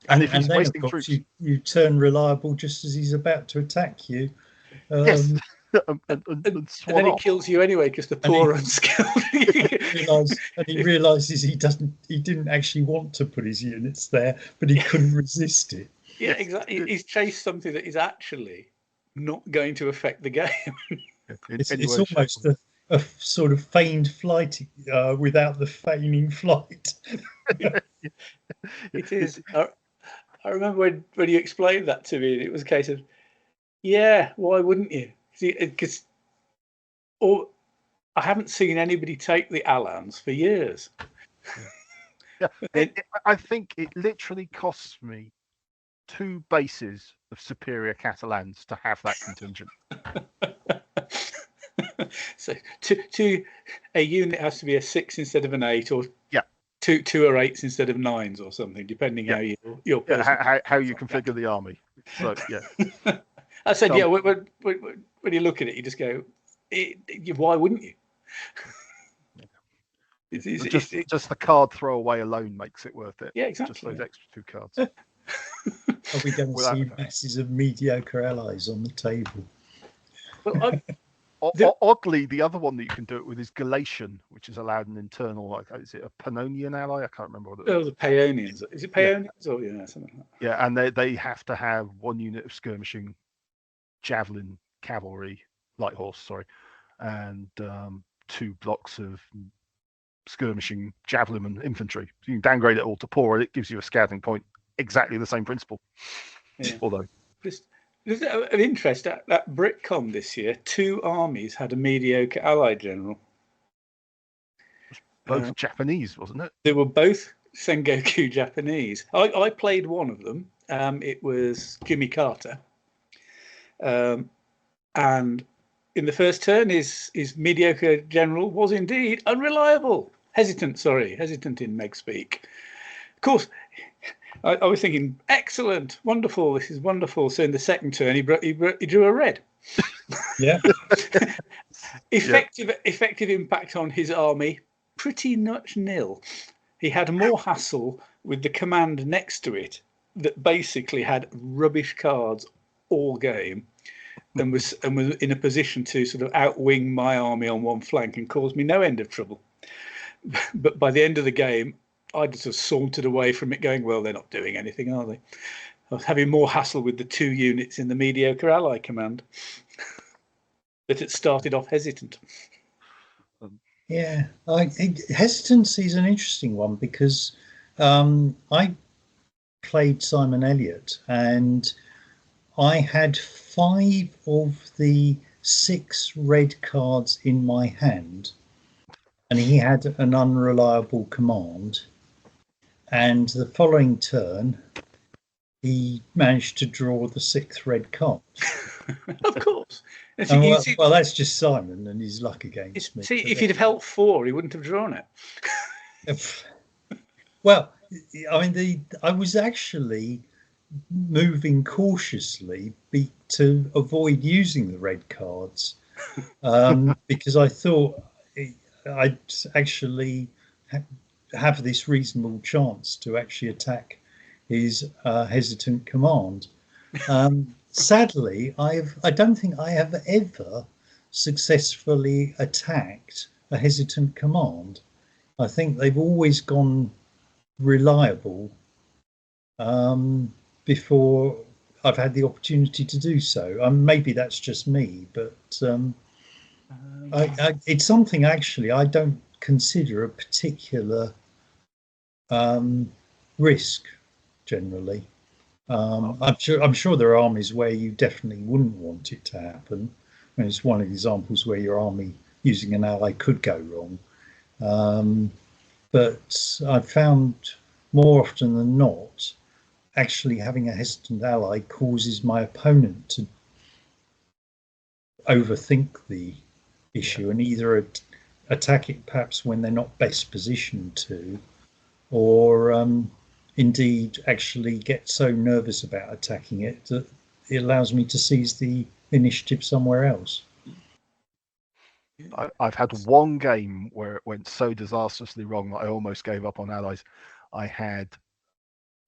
And if he's then, wasting of course, troops, you turn reliable just as he's about to attack you. yes, and then he kills you anyway because the poor unskilled. he realizes he didn't actually want to put his units there, but he couldn't resist it. Yeah, exactly. He's chased something that is actually not going to affect the game. It's almost a sort of feigned flight without the feigning flight. It is. I remember when you explained that to me, it was a case of, yeah, why wouldn't you? Because I haven't seen anybody take the Alans for years. Yeah. I think it literally costs me 2 bases of superior Catalans to have that contingent. So to a unit has to be a 6 instead of an 8, or yeah, two or 8s instead of 9s or something, depending how your how you configure the army. So yeah, I said when you look at it, you just go, why wouldn't you? Just the card throwaway alone makes it worth it. Yeah, exactly. Just those extra 2 cards. Are we going to see masses of mediocre allies on the table? Well, oddly, the other one that you can do it with is Galatian, which is allowed an internal, like, is it a Pannonian ally? I can't remember what it is. Oh, the Paeonians. Is it Paeonians? Yeah. Or something like that. Yeah, and they have to have 1 unit of skirmishing javelin cavalry, light horse, sorry, and 2 blocks of skirmishing javelin and infantry. So you can downgrade it all to poor, and it gives you a scouting point. Exactly the same principle. Yeah. Although, just of interest, at BritCon this year, 2 armies had a mediocre ally general. Both Japanese, wasn't it? They were both Sengoku Japanese. I played one of them. It was Jimmy Carter. And in the first turn, his mediocre general was indeed unreliable. Hesitant in MeG speak. Of course, I was thinking, excellent, wonderful, this is wonderful. So in the second turn, he drew a red. Yeah. Effective impact on his army, pretty much nil. He had more hassle with the command next to it that basically had rubbish cards all game, and was in a position to sort of outwing my army on one flank and cause me no end of trouble. But by the end of the game, I just sort of sauntered away from it going, well, they're not doing anything, are they? I was having more hassle with the 2 units in the mediocre ally command that it started off hesitant. Yeah, hesitancy is an interesting one because I played Simon Elliott and I had 5 of the 6 red cards in my hand, and he had an unreliable command. And the following turn, he managed to draw the 6th red card. Of course. Well, that's just Simon and his luck against me. See, if he'd have held 4, he wouldn't have drawn it. Well, I mean, I was actually moving cautiously to avoid using the red cards because I thought I'd actually have this reasonable chance to actually attack his hesitant command. Sadly, I don't think I have ever successfully attacked a hesitant command. I think they've always gone reliable before I've had the opportunity to do so. Maybe that's just me, but it's something actually I don't consider a particular risk generally. I'm sure there are armies where you definitely wouldn't want it to happen. I mean, it's one of the examples where your army using an ally could go wrong. But I've found more often than not, actually having a hesitant ally causes my opponent to overthink the issue and either attack it perhaps when they're not best positioned to, or indeed actually get so nervous about attacking it that it allows me to seize the initiative somewhere else. I've had one game where it went so disastrously wrong that I almost gave up on allies. I had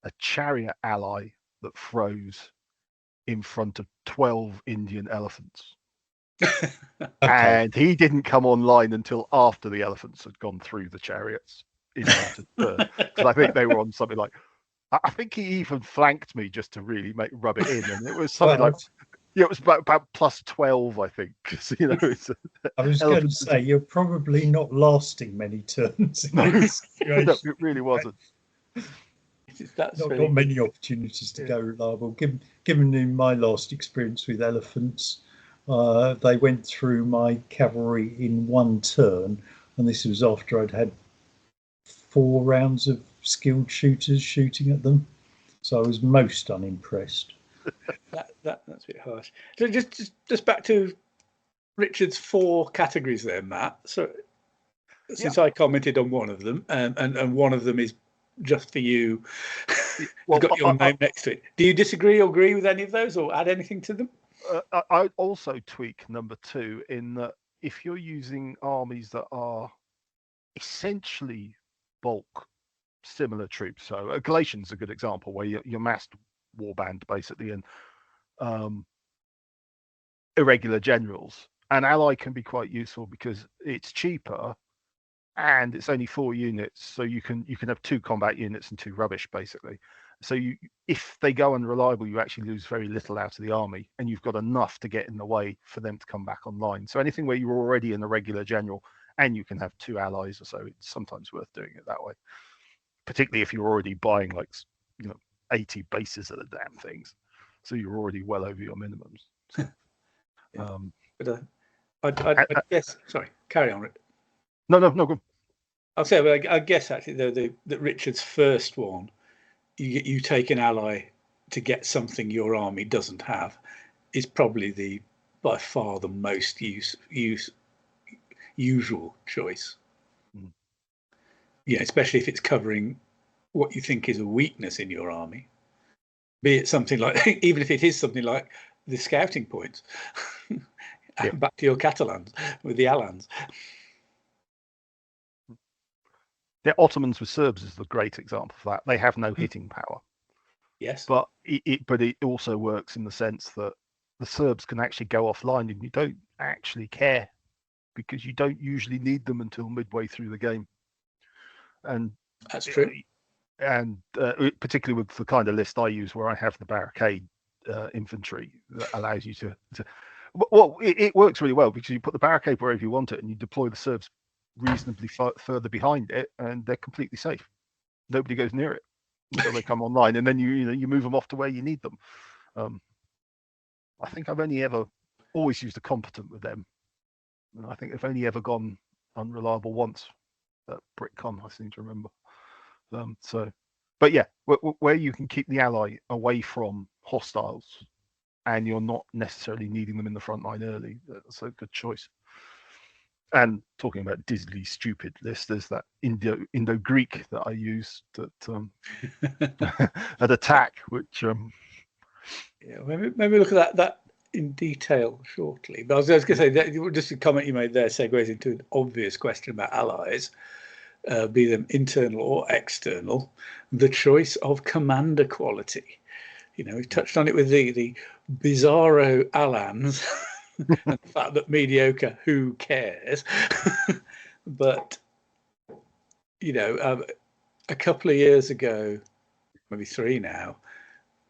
a chariot ally that froze in front of 12 Indian elephants. Okay. And he didn't come online until after the elephants had gone through the chariots into turn. Because I think they were on something like, I think he even flanked me just to really rub it in. And it was something like, it was about plus 12, I think. So, you know, I was going to say, you're probably not lasting many turns. No, no, it really wasn't. Not got many opportunities to go reliable. Given in my last experience with elephants, they went through my cavalry in one turn, and this was after I'd had 4 rounds of skilled shooters shooting at them. So I was most unimpressed. That's a bit harsh. So just back to Richard's 4 categories there, Matt. So since I commented on one of them, and one of them is just for you, well, got your name next to it. Do you disagree or agree with any of those, or add anything to them? I also tweak number 2 in that if you're using armies that are essentially bulk similar troops, so Galatians a good example where you're massed warband basically, and irregular generals, an ally can be quite useful because it's cheaper and it's only 4 units, so you can have 2 combat units and 2 rubbish basically. So if they go unreliable, you actually lose very little out of the army, and you've got enough to get in the way for them to come back online. So anything where you're already in a regular general and you can have 2 allies or so, it's sometimes worth doing it that way. Particularly if you're already buying 80 bases of the damn things, so you're already well over your minimums. So, I guess. Sorry, carry on, Rick. No, good. I'll say, but I guess actually that Richard's first one, you take an ally to get something your army doesn't have, is probably by far the most usual choice. Yeah, especially if it's covering what you think is a weakness in your army, be it something like, even if it is something like the scouting points. Back to your Catalans with the Alans. The Ottomans with Serbs is the great example of that. They have no hitting power. Yes, but it also works in the sense that the Serbs can actually go offline, and you don't actually care because you don't usually need them until midway through the game. And that's true. And particularly with the kind of list I use, where I have the barricade infantry, that allows you to well, it works really well because you put the barricade wherever you want it, and you deploy the Serbs reasonably further behind it, and they're completely safe. Nobody goes near it until they come online, and then you move them off to where you need them. I think I've only ever always used a competent with them. I think they've only ever gone unreliable once at BritCon, I seem to remember. But yeah, where you can keep the ally away from hostiles and you're not necessarily needing them in the front line early, that's a good choice. And talking about dizzily stupid lists, there's that Indo-Greek that I use that at attack, which maybe look at that in detail shortly. But I was going to say that just a comment you made there segues into an obvious question about allies, be them internal or external, the choice of commander quality. We've touched on it with the bizarro Alans and the fact that mediocre, who cares? But a couple of years ago, maybe 3 now,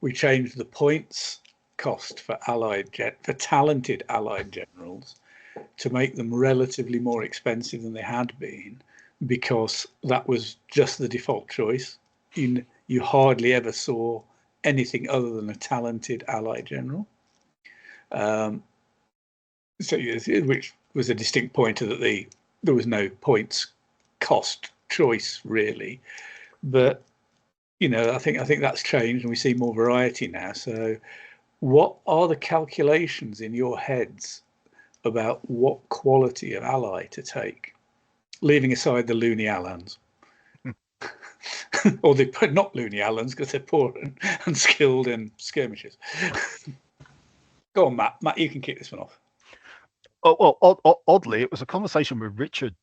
we changed the points cost for talented allied generals to make them relatively more expensive than they had been, because that was just the default choice. You hardly ever saw anything other than a talented allied general. Which was a distinct pointer that there was no points cost choice really. But I think that's changed, and we see more variety now. So what are the calculations in your heads about what quality of ally to take, leaving aside the loony Alans? Or not loony Alans, because they're poor and skilled in skirmishes. Go on, Matt. Matt, you can kick this one off. Oh, well, oddly, it was a conversation with Richard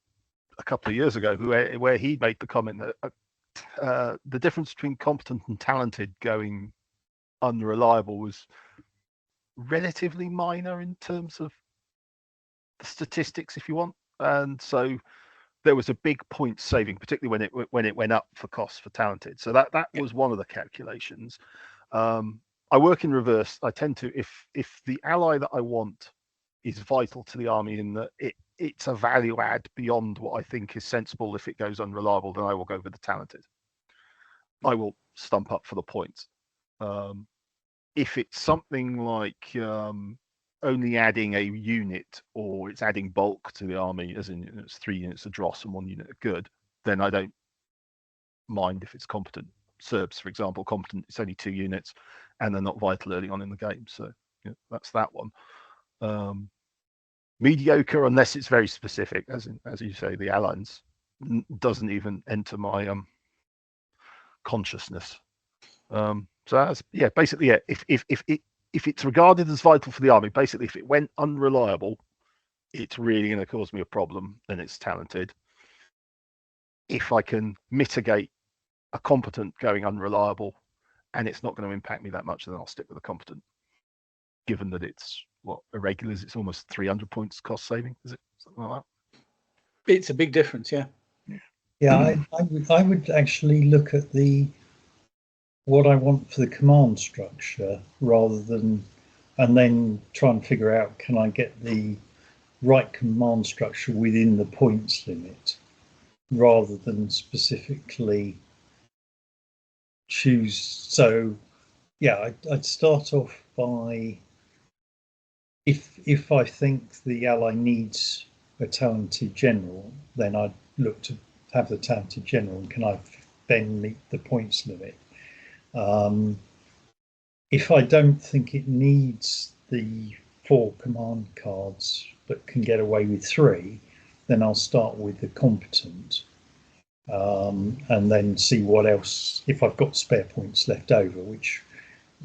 a couple of years ago where he made the comment that the difference between competent and talented going unreliable was relatively minor in terms of the statistics, if you want, and so there was a big point saving, particularly when it went up for costs for talented. So that was one of the calculations. I work in reverse. I tend to, if the ally that I want is vital to the army in that it's a value add beyond what I think is sensible, if it goes unreliable, then I will go with the talented. I will stump up for the points. If it's something like only adding a unit, or it's adding bulk to the army, as in it's 3 units of dross and 1 unit of good, then I don't mind if it's competent. Serbs, for example, competent, it's only 2 units and they're not vital early on in the game. So yeah, that's that one. Mediocre, unless it's very specific, as you say, the alliance doesn't even enter my consciousness. So that's, yeah, basically, yeah, if it's regarded as vital for the army, basically if it went unreliable, it's really going to cause me a problem, then it's talented. If I can mitigate a competent going unreliable and it's not going to impact me that much, then I'll stick with a competent, given that it's what irregulars, it's almost 300 points cost saving, is it? Something like that. It's a big difference, yeah. Yeah, I would actually look at what I want for the command structure rather than, and then try and figure out, can I get the right command structure within the points limit, rather than specifically choose. So yeah, I'd start off by, if I think the ally needs a talented general, then I'd look to have the talented general, and can I then meet the points limit? If I don't think it needs the 4 command cards but can get away with 3, then I'll start with the competent, and then see what else, if I've got spare points left over, which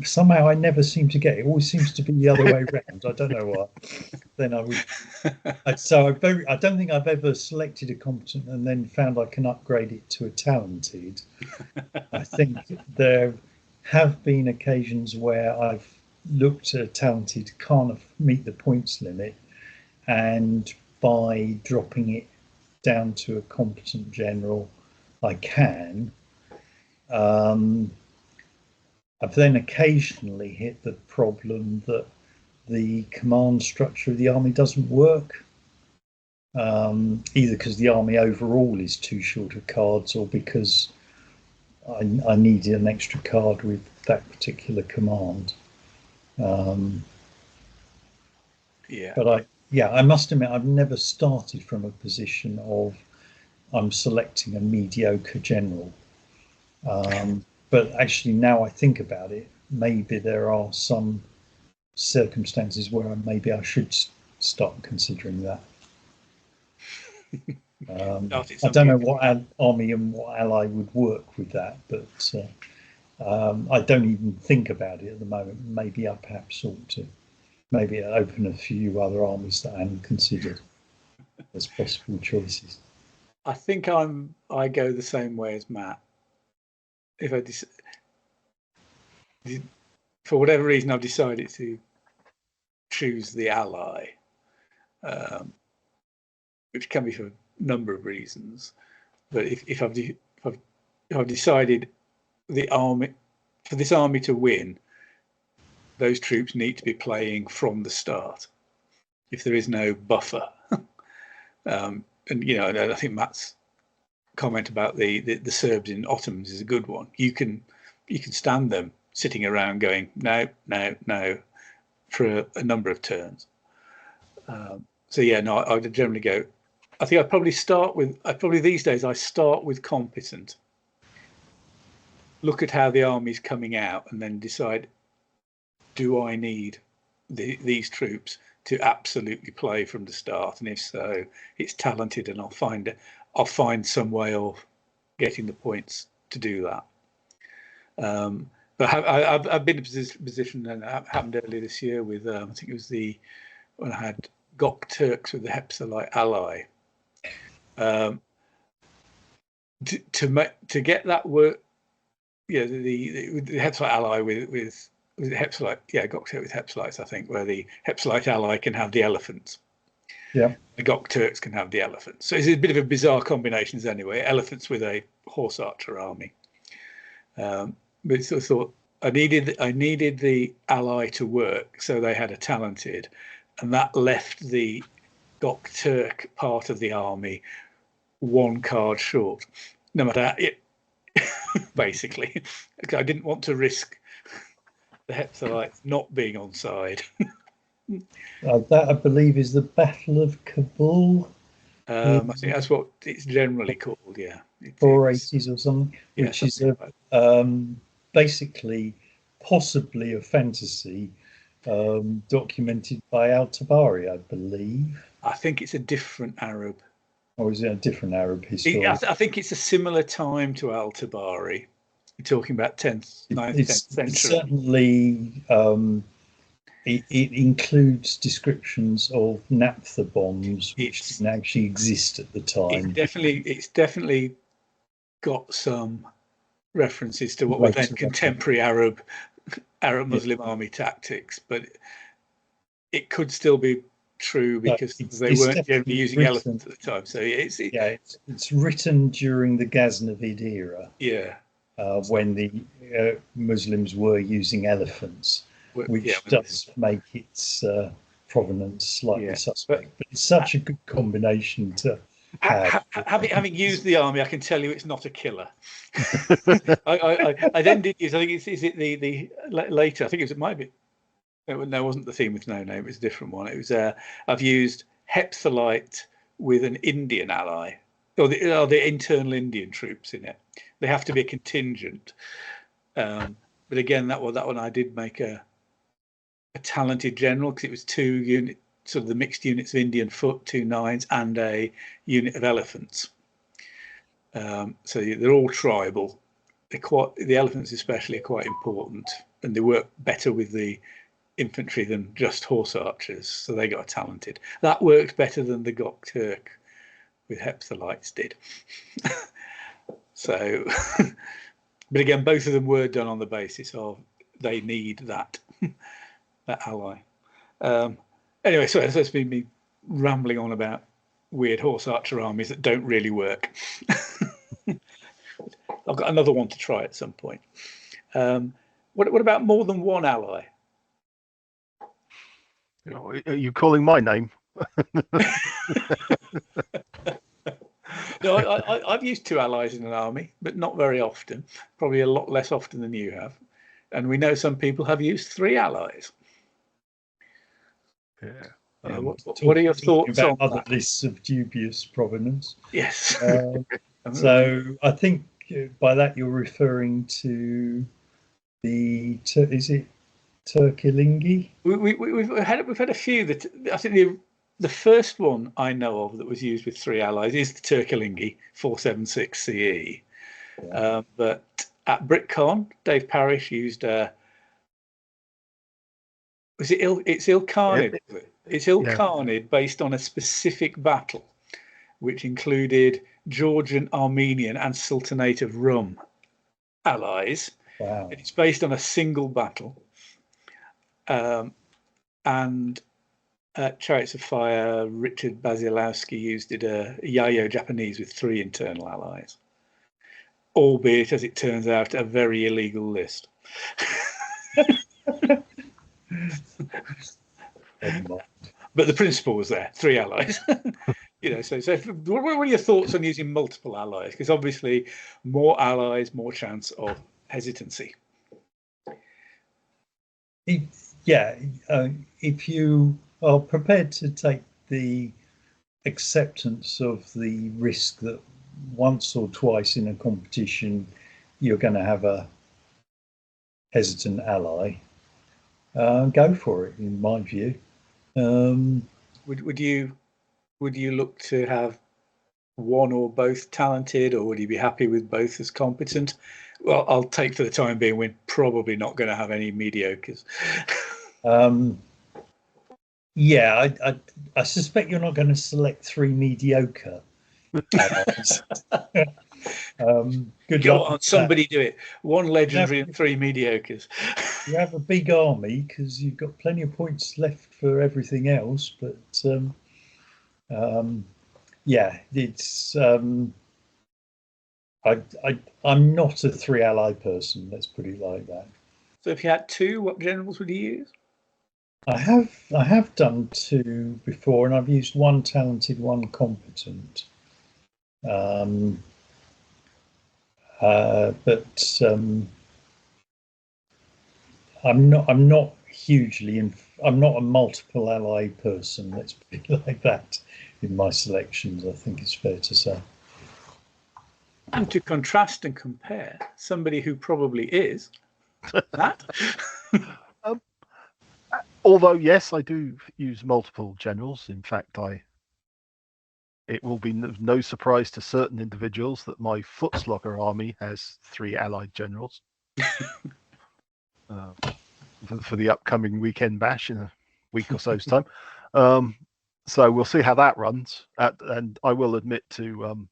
somehow I never seem to get. It always seems to be the other way around. I don't know why. Then I would. So I don't think I've ever selected a competent and then found I can upgrade it to a talented. I think there have been occasions where I've looked at a talented, can't meet the points limit, and by dropping it down to a competent general, I can. I've then occasionally hit the problem that the command structure of the army doesn't work, either because the army overall is too short of cards, or because I needed an extra card with that particular command. Yeah. But I must admit, I've never started from a position of I'm selecting a mediocre general. But actually, now I think about it, maybe there are some circumstances where maybe I should start considering that. I don't know what army and what ally would work with that, but I don't even think about it at the moment. Maybe I perhaps ought to. Maybe open a few other armies that I hadn't considered as possible choices. I think I go the same way as Matt. If for whatever reason I've decided to choose the ally, which can be for a number of reasons, but if I've decided the army, for this army to win, those troops need to be playing from the start. If there is no buffer, and I think Matt's comment about the Serbs in Ottomans is a good one. You can stand them sitting around going no for a number of turns. So yeah, no, I would generally go. I think I'd probably these days I start with competent. Look at how the army's coming out, and then decide: do I need these troops to absolutely play from the start? And if so, it's talented, and I'll find some way of getting the points to do that. But I've been in a position, and it happened earlier this year with I think it was when I had Gok Turks with the Hepsalite ally. To get that work, the Hepsalite ally with Hepsalite, Gok Turk with Hepsalites, I think, where the Hepsalite ally can have the elephants. Yeah. The Gok Turks can have the elephants. So it's a bit of a bizarre combinations anyway. Elephants with a horse archer army. But so I thought I needed the ally to work, so they had a talented, and that left the Gok Turk part of the army one card short. No matter it, basically, I didn't want to risk the Hepsalites not being on side. That I believe is the Battle of Kabul. I think that's what it's generally called. Yeah, 480s or something, yeah, which something is basically possibly a fantasy documented by Al-Tabari, I believe. I think it's a different Arab. Or is it a different Arab history? I think it's a similar time to Al-Tabari. We're talking about 9th, 10th century. It's certainly, it includes descriptions of naphtha bombs, which didn't actually exist at the time. It's definitely got some references to what were then contemporary Arab Muslim army tactics, but it could still be true because they weren't generally using elephants at the time. So it's written during the Ghaznavid era. Yeah. When the Muslims were using elephants, which does make its provenance slightly suspect. But it's such a good combination to have. Having used the army, I can tell you it's not a killer. I then did use. I think is it the later? I think it might be. No, it wasn't the theme with no name. It was a different one. It was I've used Hepsalite with an Indian ally, or the internal Indian troops in it. They have to be a contingent. But again, that one I did make a talented general because it was 2 units, sort of the mixed units of Indian foot, 2 9s, and a unit of elephants. So they're all tribal. The elephants especially are quite important, and they work better with the infantry than just horse archers. So they got talented. That worked better than the Gok Turk with Hepsalites did. So, but again, both of them were done on the basis of they need that ally. Anyway, so that's been me rambling on about weird horse archer armies that don't really work. I've got another one to try at some point. What about more than one ally? Are you calling my name? No, I've used 2 allies in an army, but not very often. Probably a lot less often than you have. And we know some people have used 3 allies. Yeah. What are your thoughts on other that? lists of dubious provenance? Yes. So I think by that you're referring to is it Turkilingi? We've had a few that I think the first one I know of that was used with 3 allies is the Turkilingi 476 CE. Yeah. But at BritCon, Dave Parrish used it's Ilkhanid. It's Ilkhanid based on a specific battle, which included Georgian, Armenian, and Sultanate of Rum allies. Wow. It's based on a single battle. And Chariots of Fire, Richard Basilowski used it, Yayo Japanese with 3 internal allies, albeit, as it turns out, a very illegal list. But the principle was there, 3 allies. So what are your thoughts on using multiple allies? Because obviously more allies, more chance of hesitancy. If you are prepared to take the acceptance of the risk that once or twice in a competition you're going to have a hesitant ally, go for it, in my view. Would you look to have one or both talented, or would you be happy with both as competent? Well, I'll take for the time being we're probably not going to have any mediocres. Yeah, I suspect you're not going to select 3 mediocre allies. Good Go luck on, with somebody do it. 1 legendary Yeah. and 3 mediocres. You have a big army because you've got plenty of points left for everything else. But yeah, it's I'm not a 3 ally person. Let's put it like that. So if you had 2, what generals would you use? I have done 2 before, and I've used 1 talented, 1 competent. But I'm not hugely. I'm not a multiple ally person. Let's put it like that. In my selections, I think it's fair to say. And to contrast and compare, somebody who probably is that. Although, yes, I do use multiple generals. In fact, it will be no surprise to certain individuals that my Footslogger army has 3 allied generals for the upcoming weekend bash in a week or so's time. So we'll see how that runs. And I will admit to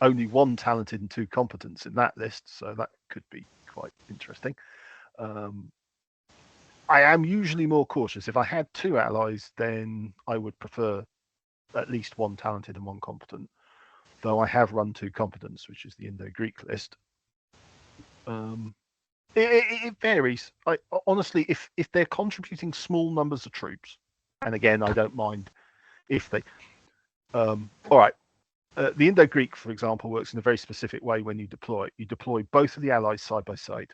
only 1 talented and 2 competents in that list, so that could be quite interesting. I am usually more cautious. If I had 2 allies, then I would prefer at least 1 talented and 1 competent, though I have run 2 competents, which is the Indo-Greek list. It varies. Honestly, if they're contributing small numbers of troops, and again, I don't mind if they... all right, the Indo-Greek, for example, works in a very specific way when you deploy. You deploy both of the allies side by side.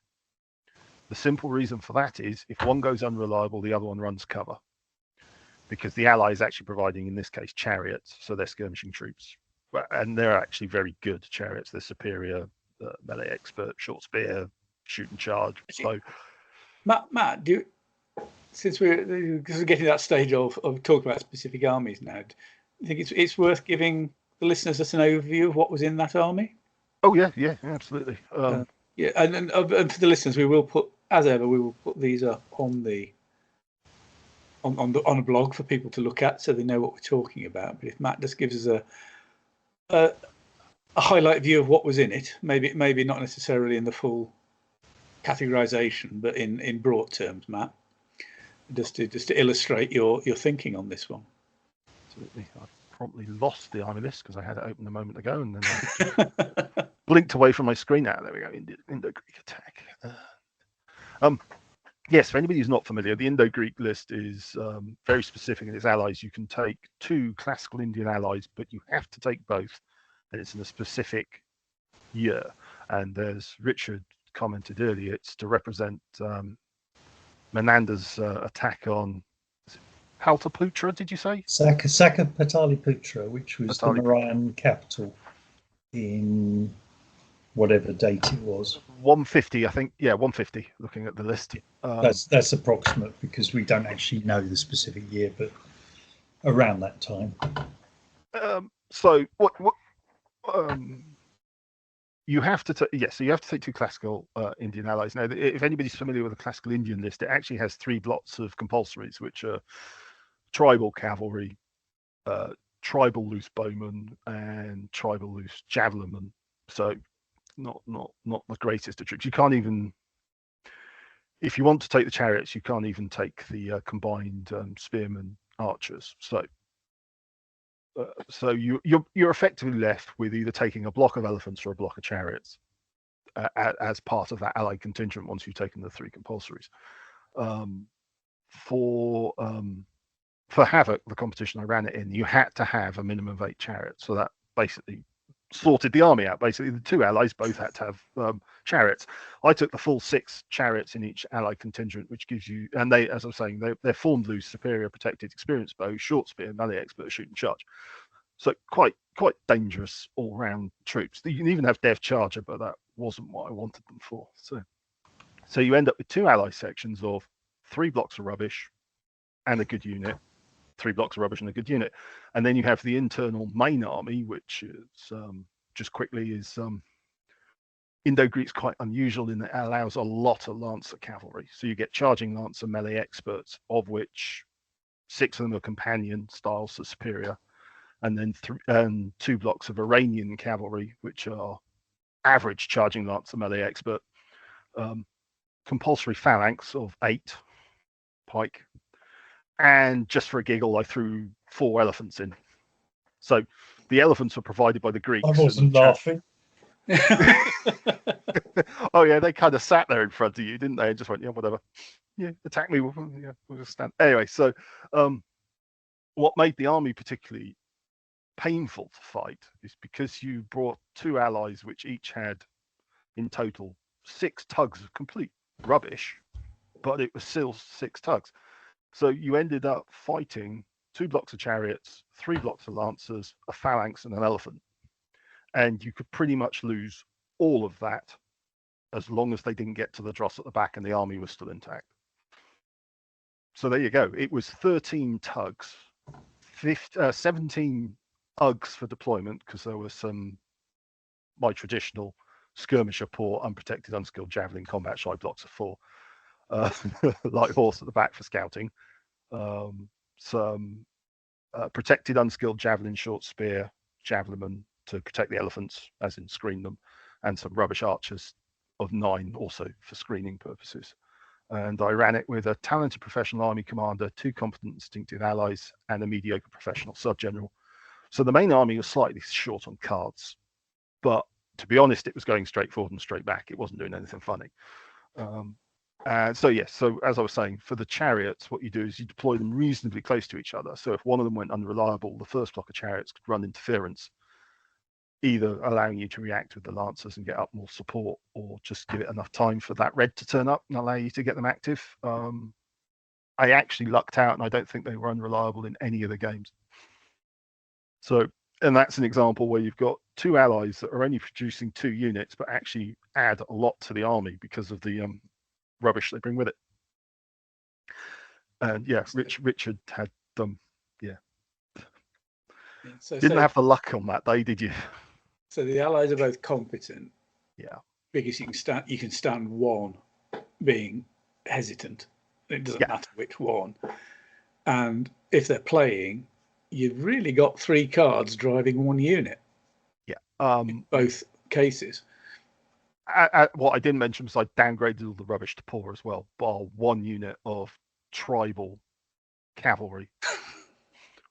The simple reason for that is if one goes unreliable, the other one runs cover. Because the ally is actually providing, in this case, chariots, so they're skirmishing troops. And they're actually very good chariots. They're superior, melee expert, short spear, shoot and charge. So, Matt, since we're getting to that stage of talking about specific armies now, do you think it's worth giving the listeners just an overview of what was in that army? Oh yeah, absolutely. Yeah, and for the listeners, we will put, as ever, we will put these up on a blog for people to look at, so they know what we're talking about. But if Matt just gives us a highlight view of what was in it, maybe not necessarily in the full categorization, but in broad terms, Matt, just to illustrate your thinking on this one. Absolutely. I promptly lost the army list because I had it open a moment ago, and then I blinked away from my screen. Now there we go. Indo-Greek attack. Yes, for anybody who's not familiar, the Indo-Greek list is very specific in its allies. You can take 2 classical Indian allies, but you have to take both, and it's in a specific year. And as Richard commented earlier, it's to represent Menander's attack on Pataliputra, did you say? Pataliputra, which was the Mauryan capital in whatever date it was. 150, I think. Yeah, 150, looking at the list. That's approximate because we don't actually know the specific year, but around that time. So what you have to so you have to take 2 classical Indian allies. Now, if anybody's familiar with the classical Indian list, it actually has 3 blocks of compulsories, which are tribal cavalry, tribal loose bowmen, and tribal loose javelinmen. So not the greatest of troops. You can't even, if you want to take the chariots, you can't even take the combined spearmen archers. So you're effectively left with either taking a block of elephants or a block of chariots as part of that allied contingent once you've taken the 3 compulsories. For Havoc, the competition I ran it in, you had to have a minimum of 8 chariots. So that basically sorted the army out. Basically, the 2 allies both had to have chariots. I took the full 6 chariots in each allied contingent, which gives you, and they, as I was saying, they're formed loose, superior, protected, experienced bow, short spear, melee expert, shoot and charge. So quite dangerous all-round troops. You can even have dev charger, but that wasn't what I wanted them for. So you end up with 2 ally sections of 3 blocks of rubbish and a good unit. 3 blocks of rubbish and a good unit, and then you have the internal main army, which is just quickly is Indo-Greek's quite unusual in that it allows a lot of Lancer cavalry. So you get charging Lancer melee experts, of which 6 of them are companion styles, so superior, and then 2 blocks of Iranian cavalry, which are average charging Lancer melee expert. Compulsory phalanx of 8 pike, and just for a giggle, I threw 4 elephants in. So the elephants were provided by the Greeks. I wasn't laughing. Oh yeah, they kind of sat there in front of you, didn't they? And just went, yeah, whatever. Yeah, attack me. Yeah, we'll just stand. Anyway, so what made the army particularly painful to fight is because you brought 2 allies, which each had in total 6 tugs of complete rubbish, but it was still 6 tugs. So you ended up fighting 2 blocks of chariots, 3 blocks of lancers, a phalanx, and an elephant. And you could pretty much lose all of that as long as they didn't get to the dross at the back and the army was still intact. So there you go. It was 13 tugs, 17 UGs for deployment, because there was some, my traditional skirmisher poor, unprotected, unskilled javelin combat shy blocks of 4. Light horse at the back for scouting. Some protected, unskilled javelin short spear javelinmen to protect the elephants, as in screen them, and some rubbish archers of 9 also for screening purposes. And I ran it with a talented professional army commander, 2 competent instinctive allies, and a mediocre professional sub-general. So the main army was slightly short on cards, but to be honest, it was going straight forward and straight back. It wasn't doing anything funny. So yes, so as I was saying, for the chariots, what you do is you deploy them reasonably close to each other. So if one of them went unreliable, the first block of chariots could run interference, either allowing you to react with the lancers and get up more support, or just give it enough time for that red to turn up and allow you to get them active. I actually lucked out, and I don't think they were unreliable in any of the games. So, and that's an example where you've got 2 allies that are only producing 2 units, but actually add a lot to the army because of the rubbish they bring with it. And yeah, Richard had them. Didn't have the luck on that day, did you? So the allies are both competent. Yeah. Because you can stand one being hesitant. It doesn't matter which one. And if they're playing, you've really got 3 cards driving 1 unit. Yeah. In both cases. What I didn't mention was I downgraded all the rubbish to poor as well, bar 1 unit of tribal cavalry,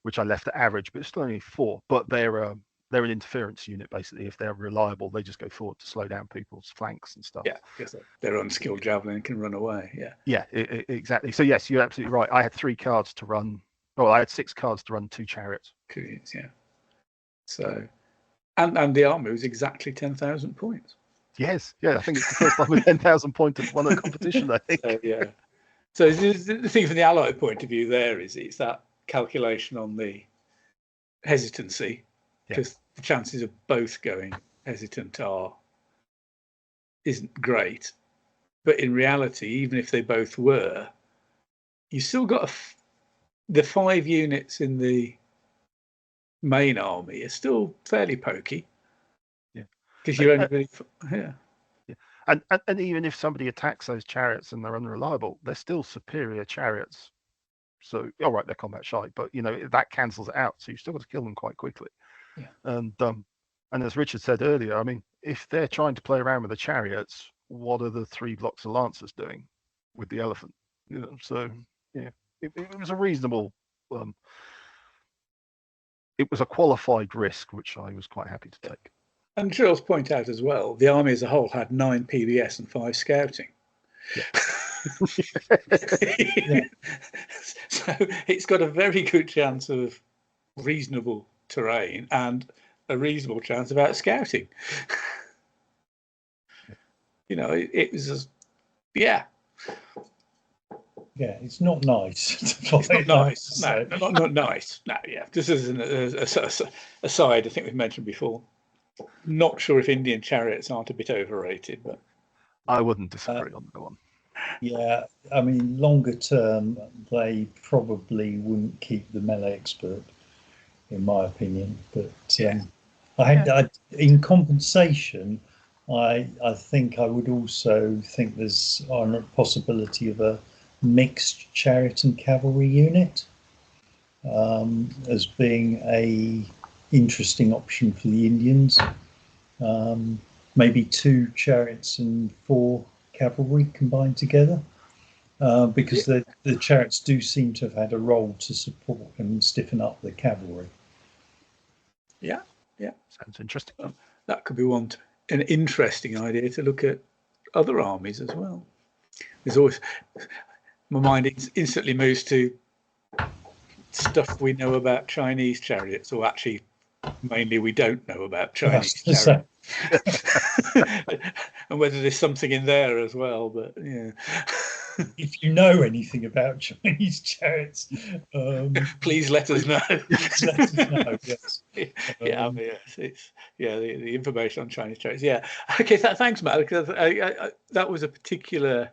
which I left at average, but it's still only 4. But they're an interference unit, basically. If they're reliable, they just go forward to slow down people's flanks and stuff. Yeah, because they're unskilled javelin and can run away. Yeah, exactly. So yes, you're absolutely right. I had 3 cards to run. Well, I had 6 cards to run 2 chariots. Yeah. So, and the army was exactly 10,000 points. Yes, yeah. I think it's the first time with 10,000 points won a competition. I think. Yeah. So the thing from the Allied point of view there is it's that calculation on the hesitancy, because the chances of both going hesitant isn't great. But in reality, even if they both were, you still got the 5 units in the main army are still fairly pokey. Yeah, because you're only really And even if somebody attacks those chariots and they're unreliable, they're still superior chariots. So, all right, they're combat shy, but that cancels it out. So you've still got to kill them quite quickly. Yeah. And as Richard said earlier, I mean, if they're trying to play around with the chariots, what are the 3 blocks of lancers doing with the elephant? So yeah, it was a reasonable. It was a qualified risk, which I was quite happy to take. And Charles point out as well, the army as a whole had 9 PBS and 5 scouting. Yeah. So it's got a very good chance of reasonable terrain and a reasonable chance of out scouting. It was just, yeah, it's not nice. It's not nice. No, not nice. No, yeah. Just as an aside, I think we've mentioned before. Not sure if Indian chariots aren't a bit overrated, but I wouldn't disagree on that one. Yeah, I mean, longer term, they probably wouldn't keep the melee expert, in my opinion. But I in compensation, I think I would also think there's a possibility of a mixed chariot and cavalry unit as being a interesting option for the Indians. Maybe 2 chariots and 4 cavalry combined together, because the chariots do seem to have had a role to support and stiffen up the cavalry. Yeah. Sounds interesting. That could be an interesting idea to look at other armies as well. There's always, my mind instantly moves to stuff we know about Chinese chariots, or actually mainly we don't know about Chinese chariots. And whether there's something in there as well, but yeah. If you know anything about Chinese chariots, please let us know. Please let us know. Yes. It's the information on Chinese chariots. Yeah. Okay. Thanks, Matt. Because that was a particularly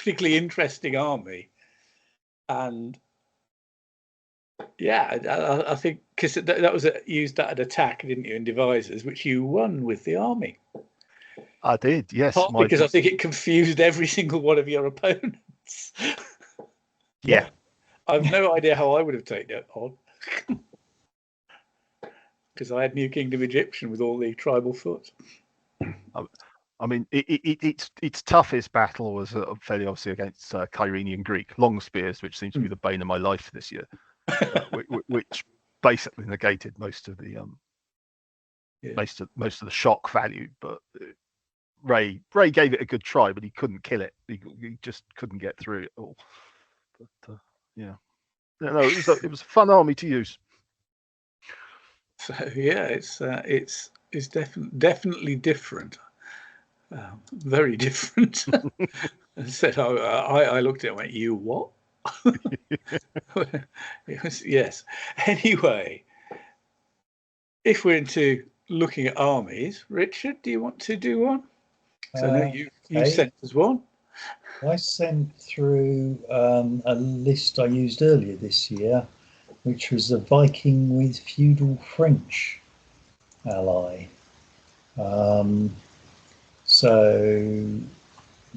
interesting army, and yeah, I think because that was used at attack, didn't you, in devisers, which you won with the army. I did, yes. Because I think it confused every single one of your opponents. Yeah. I've no idea how I would have taken it on. Because I had New Kingdom Egyptian with all the tribal foot. I mean, its toughest battle was fairly obviously against Kyrenian Greek long spears, which seems to be the bane of my life this year, which basically negated most of the most of the shock value. But Ray gave it a good try, but he couldn't kill it. He just couldn't get through it all. But it was a fun army to use. So yeah, it's definitely different, very different. I said, I looked at it and went, "You what?" Yes. Anyway, if we're into looking at armies, Richard, do you want to do one? So I know you sent us one. I sent through a list I used earlier this year, which was a Viking with feudal French ally. So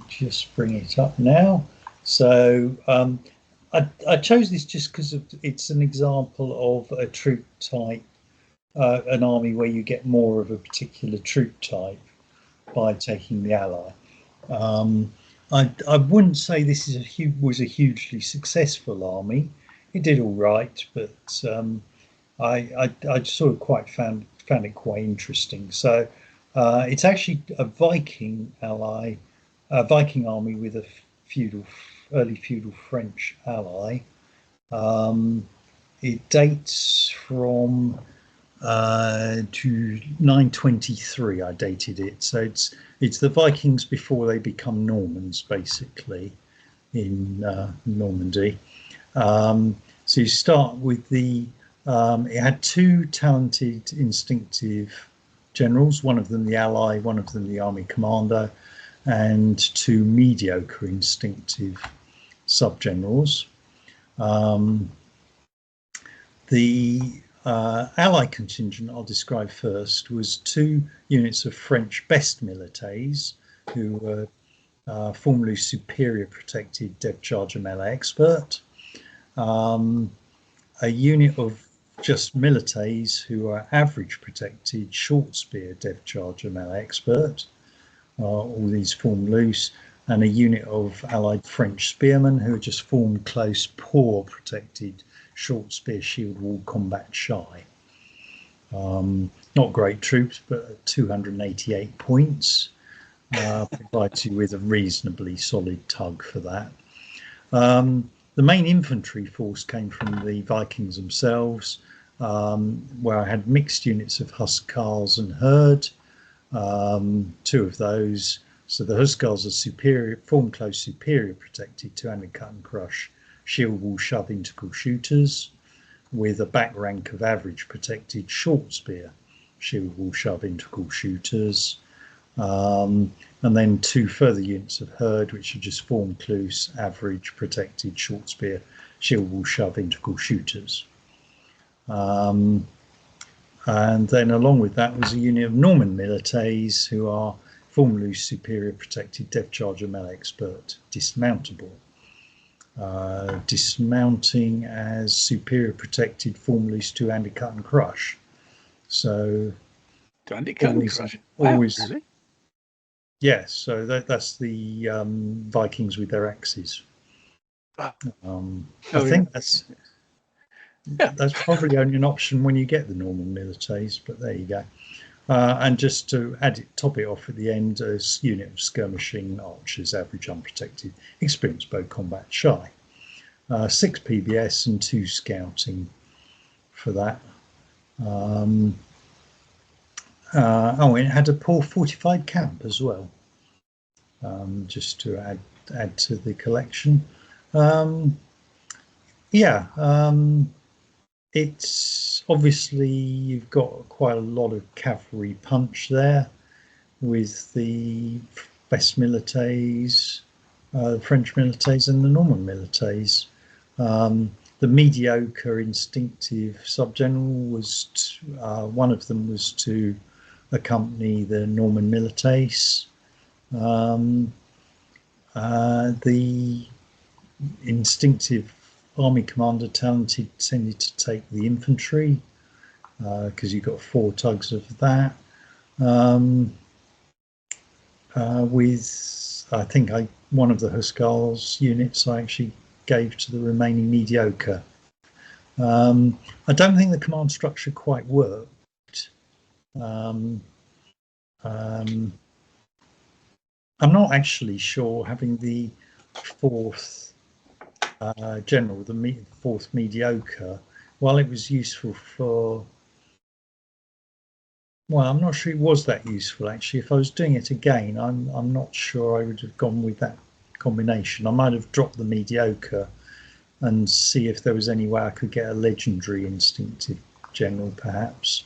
just bring it up now. So I chose this just because it's an example of a troop type, an army where you get more of a particular troop type by taking the ally. I wouldn't say this was a hugely successful army. It did all right, but I sort of quite found it quite interesting. So it's actually a Viking ally, a Viking army with a early feudal French ally. It dates from to 923. I dated it, so it's the Vikings before they become Normans, basically, in Normandy. So you start with it had 2 talented instinctive generals, one of them the ally, one of them the army commander, and 2 mediocre instinctive sub-generals. The ally contingent I'll describe first was 2 units of French best milites who were formerly superior protected depth charger melee expert, a unit of just milites who are average protected short spear depth charger melee expert, all these form loose, and a unit of allied French spearmen who are just form close poor protected short spear shield wall combat shy. Not great troops, but 288 points provides you with a reasonably solid tug for that. The main infantry force came from the Vikings themselves, where I had mixed units of Huscarls and Herd, 2 of those. So the Huscarls are superior, form close superior protected 200 cut and crush shield wall shove integral shooters, with a back rank of average protected short spear shield wall shove integral shooters, and then 2 further units of Herd, which are just form close average protected short spear shield wall shove integral shooters. And then along with that was a unit of Norman militaries, who are form loose, superior protected, depth charge ML expert, dismountable. Dismounting as superior protected, form loose, two-handed cut and crush. So two-handed cut and crush. Wow. Always, Really? yes. So that's the Vikings with their axes. I think that's probably only an option when you get the Norman militaries, but there you go. And just to top it off at the end, a unit of skirmishing archers, average unprotected, experienced bow combat, shy. 6 PBS and 2 scouting for that. It had a poor fortified camp as well, just to add to the collection. It's obviously, you've got quite a lot of cavalry punch there with the best militaries, the French militaries and the Norman militaries. The mediocre instinctive subgeneral was one of them was to accompany the Norman militaries. The instinctive army commander talented tended to take the infantry, because you've got 4 tugs of that. I think one of the Huskarls units I actually gave to the remaining mediocre. I don't think the command structure quite worked. I'm not actually sure, having the 4th general, the 4th mediocre, while it was useful for, well, I'm not sure it was that useful actually. If I was doing it again, I'm not sure I would have gone with that combination. I might have dropped the mediocre and see if there was any way I could get a legendary instinctive general, perhaps.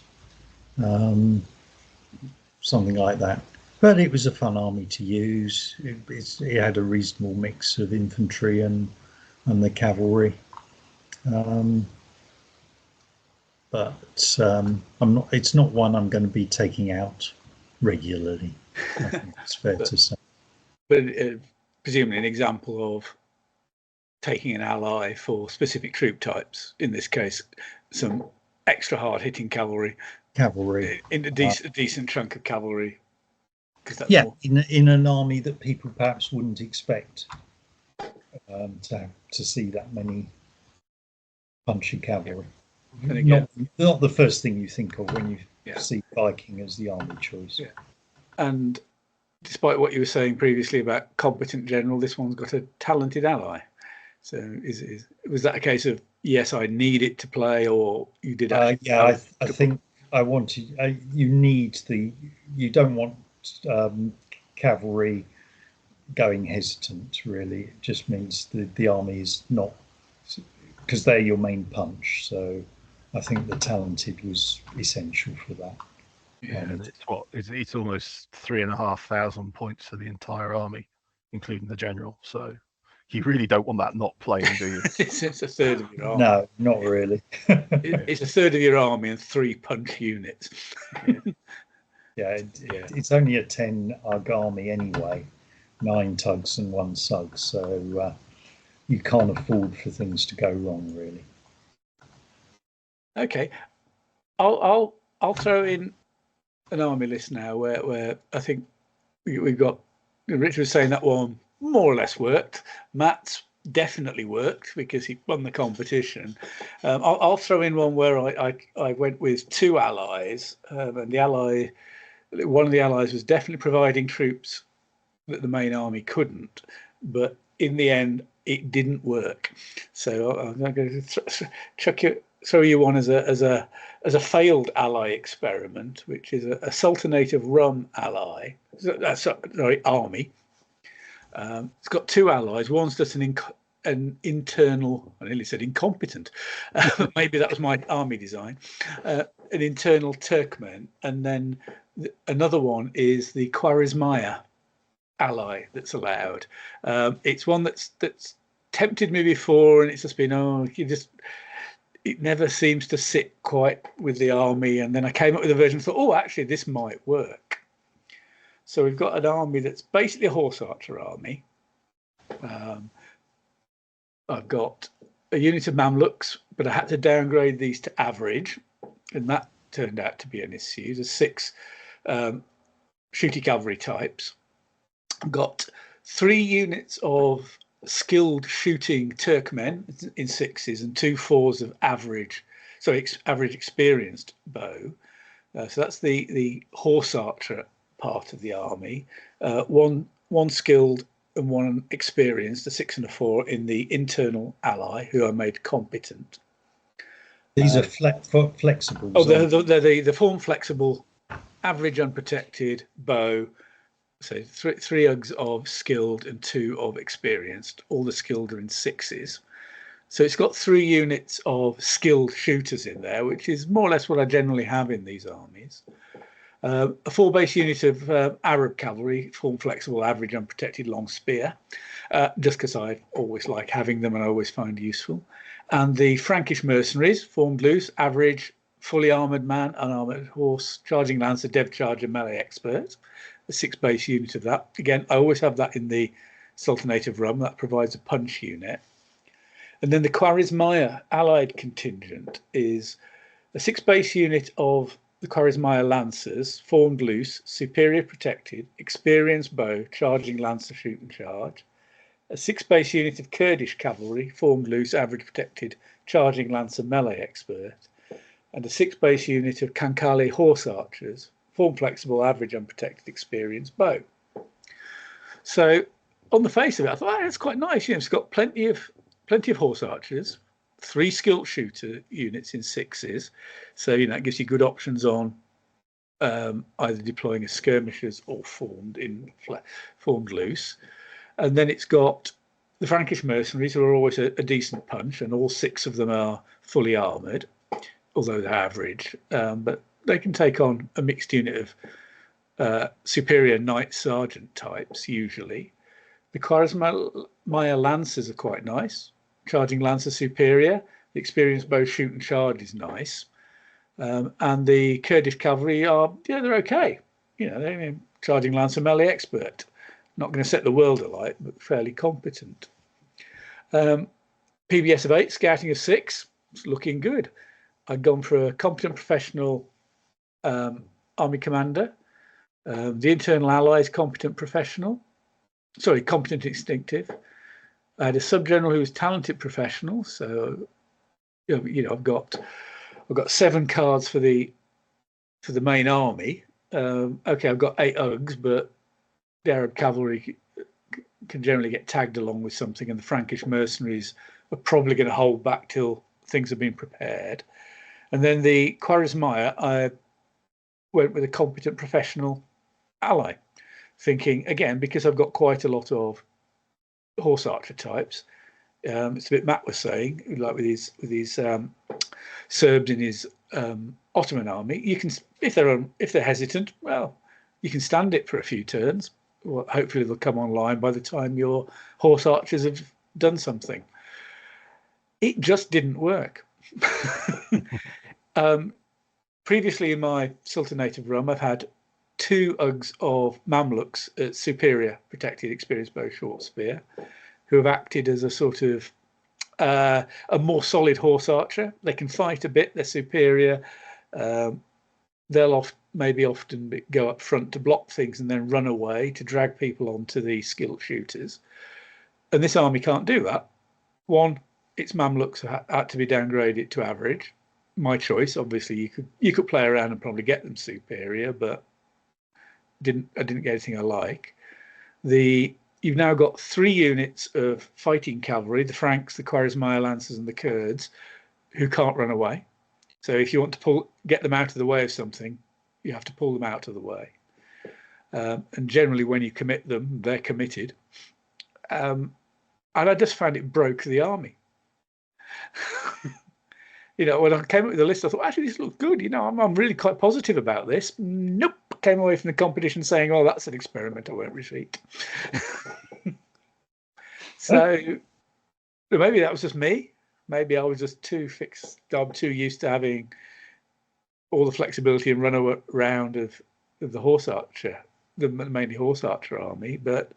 Something like that. But it was a fun army to use. It had a reasonable mix of infantry and the cavalry. But it's not one I'm going to be taking out regularly. I think it's fair to say. But presumably an example of taking an ally for specific troop types, in this case some extra hard hitting cavalry in a decent chunk of cavalry, in an army that people perhaps wouldn't expect to see that many punchy cavalry. And again, not the first thing you think of when you see Viking as the army choice. And despite what you were saying previously about competent general, this one's got a talented ally. So was that a case of, yes, I need it to play, or you did? I think I wanted. You don't want cavalry going hesitant. Really, it just means the army is not, because they're your main punch. So I think the talented was essential for that. Yeah, and it's almost 3,500 points for the entire army, including the general. So you really don't want that not playing, do you? It's a third of your army. No, not really. It's a third of your army and 3 punch units. It's only a 10 army anyway, 9 tugs and 1 sug. So you can't afford for things to go wrong, really. Okay, I'll throw in an army list now where I think we've got. Richard was saying that one more or less worked. Matt's definitely worked because he won the competition. I'll throw in one where I went with 2 allies, and one of the allies was definitely providing troops that the main army couldn't, but in the end it didn't work. So I'm going to throw you one as a failed ally experiment, which is a Sultanate of Rum ally. Army. It's got 2 allies. One's just an internal, I nearly said incompetent, maybe that was my army design, an internal Turkmen, and then another one is the Khwarezmaya ally that's allowed. It's one that's tempted me before, and it's just been, it never seems to sit quite with the army. And then I came up with a version and thought, oh, actually, this might work. So we've got an army that's basically a horse archer army. I've got a unit of Mamluks, but I had to downgrade these to average, and that turned out to be an issue. There's 6 shooty cavalry types. I've got 3 units of skilled shooting Turkmen in 6s and 2 4s of average experienced bow. So that's the horse archer part of the army. One skilled and 1 experienced, a 6 and a 4 in the internal ally, who I made competent. These are flexible. Oh, they're the form flexible, average unprotected bow. So 3 UGs of skilled and 2 of experienced. All the skilled are in 6s. So it's got 3 units of skilled shooters in there, which is more or less what I generally have in these armies. A 4 base unit of Arab cavalry, form flexible, average unprotected, long spear, just because I always like having them and I always find useful. And the Frankish mercenaries, formed loose, average, fully armoured man, unarmoured horse, charging lancer, dev charger, melee expert. A 6 base unit of that. Again, I always have that in the Sultanate of Rum. That provides a punch unit. And then the Khwarezmiya allied contingent is a 6 base unit of the Khwarezmiya lancers, formed loose, superior protected, experienced bow, charging lancer, shoot and charge. A 6 base unit of Kurdish cavalry, formed loose, average protected, charging lancer, melee expert. And a 6 base unit of Kankali horse archers, form flexible, average unprotected, experienced bow. So on the face of it, I thought, oh, that's quite nice. You know, it's got plenty of horse archers, 3 skilled shooter units in 6s. So, you know, it gives you good options on either deploying as skirmishers or formed loose. And then it's got the Frankish mercenaries, who are always a decent punch, and all 6 of them are fully armoured, although they're average. But they can take on a mixed unit of superior knight sergeant types, usually. The Khwarezmiya lancers are quite nice. Charging lancer superior. The experienced bow, shoot and charge is nice. And the Kurdish cavalry are, yeah, they're okay. You know, they're charging lancer, melee expert. Not going to set the world alight, but fairly competent. PBS of 8, scouting of 6. It's looking good. I'd gone for a competent professional army commander. The internal allies, competent professional. Sorry, competent instinctive. I had a sub-general who was talented professional. So, you know, I've got 7 cards for the main army. Okay, I've got 8 UGs, but the Arab cavalry can generally get tagged along with something, and the Frankish mercenaries are probably going to hold back till things have been prepared. And then the Khwarezmiya, I went with a competent professional ally, thinking, again, because I've got quite a lot of horse archer types, it's a bit Matt was saying, like with his Serbs in his Ottoman army, you can, if they're hesitant, well, you can stand it for a few turns. Well, hopefully they'll come online by the time your horse archers have done something. It just didn't work. Previously in my Sultanate of Rum, I've had 2 UGs of Mamluks at superior protected, experienced bow, short spear, who have acted as a sort of a more solid horse archer. They can fight a bit, they're superior. They'll often go up front to block things and then run away to drag people onto the skilled shooters. And this army can't do that. One, its Mamluks had to be downgraded to average. My choice, obviously, you could play around and probably get them superior, but I didn't get anything I like. You've now got 3 units of fighting cavalry, the Franks, the Khwarezmiya lancers, and the Kurds, who can't run away. So if you want to get them out of the way of something, you have to pull them out of the way. And generally, when you commit them, they're committed. And I just found it broke the army. You know, when I came up with the list, I thought, actually, this looks good. You know, I'm really quite positive about this. Nope. Came away from the competition saying, oh, that's an experiment I won't repeat. So maybe that was just me. maybe I was just too fixed. I'm too used to having all the flexibility and run around of the horse archer, the mainly horse archer army. But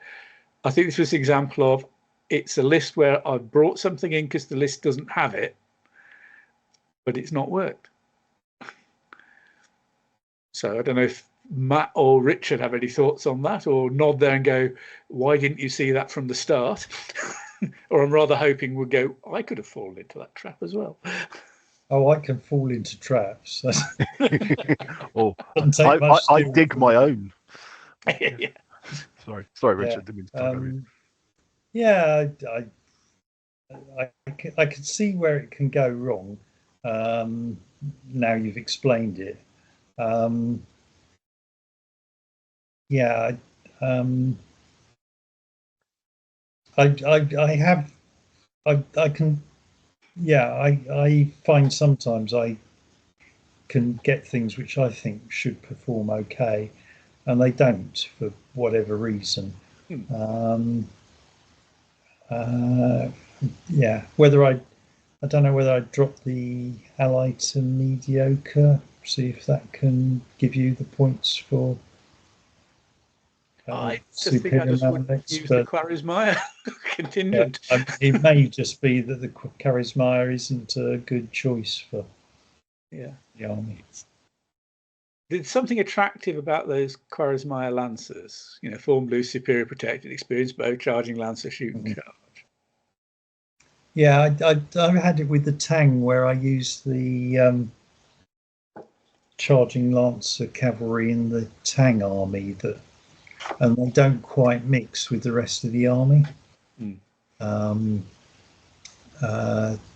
I think this was an example of, it's a list where I've brought something in because the list doesn't have it, but it's not worked. So I don't know if Matt or Richard have any thoughts on that, or nod there and go, why didn't you see that from the start? Or I'm rather hoping we'll go, I could have fallen into that trap as well. Oh, I can fall into traps. Or I dig my own. Yeah. Sorry, Richard. Didn't mean to talk over you. Yeah, I can see where it can go wrong. Now you've explained it. Yeah, I can. Yeah, I find sometimes I can get things which I think should perform okay, and they don't for whatever reason. Yeah, I don't know whether I'd drop the ally to mediocre, see if that can give you the points for I just think I just would use the Quaresmire contingent. Yeah, it may just be that the Quaresmire isn't a good choice for the army. There's something attractive about those Quaresmire Lancers, form blue, superior, protected, experienced bow, charging Lancer, shooting charge. Yeah, I had it with the Tang where I used the charging Lancer cavalry in the Tang army, and they don't quite mix with the rest of the army.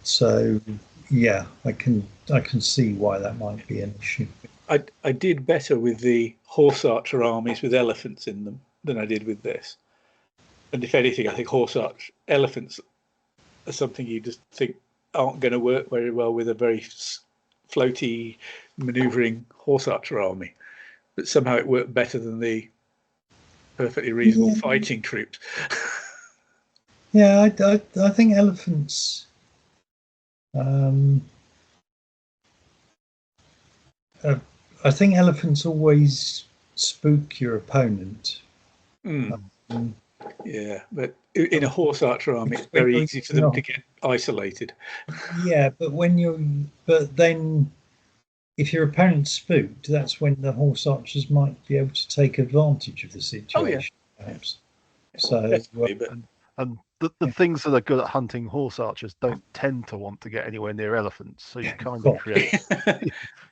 So yeah, I can see why that might be an issue. I did better with the horse archer armies with elephants in them than I did with this. And if anything, I think horse archer elephants are something you just think aren't going to work very well with a very floaty, manoeuvring horse archer army. But somehow it worked better than the perfectly reasonable fighting troops. Yeah, I think elephants. I think elephants always spook your opponent. Yeah, but in a horse archer army, it's very easy for them to get isolated. Yeah, but then if your opponent's spooked, that's when the horse archers might be able to take advantage of the situation. Perhaps. So, and the things that are good at hunting horse archers don't tend to want to get anywhere near elephants. So you kind of create,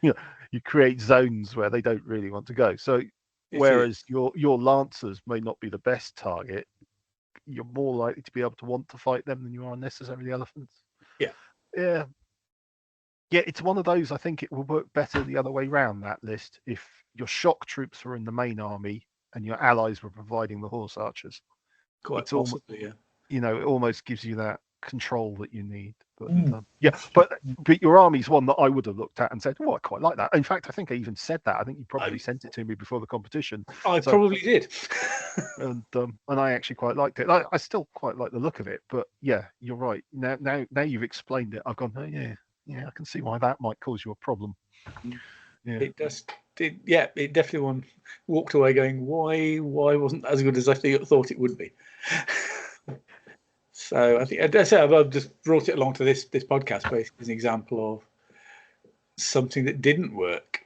you create zones where they don't really want to go. So whereas your lancers may not be the best target, you're more likely to be able to want to fight them than you are necessarily elephants. Yeah. It's one of those. I think it will work better the other way round, that list, if your shock troops were in the main army and your allies were providing the horse archers. Quite possibly, it almost gives you that control that you need. But but your army's one that I would have looked at and said, I quite like that. In fact, I think I even said that. I think you probably sent it to me before the competition. I probably did. and I actually quite liked it. I still quite like the look of it. But yeah, you're right. Now you've explained it, I've gone, I can see why that might cause you a problem. Yeah, it does. It definitely walked away going, why wasn't that as good as I thought it would be? So I think I've just brought it along to this podcast basically as an example of something that didn't work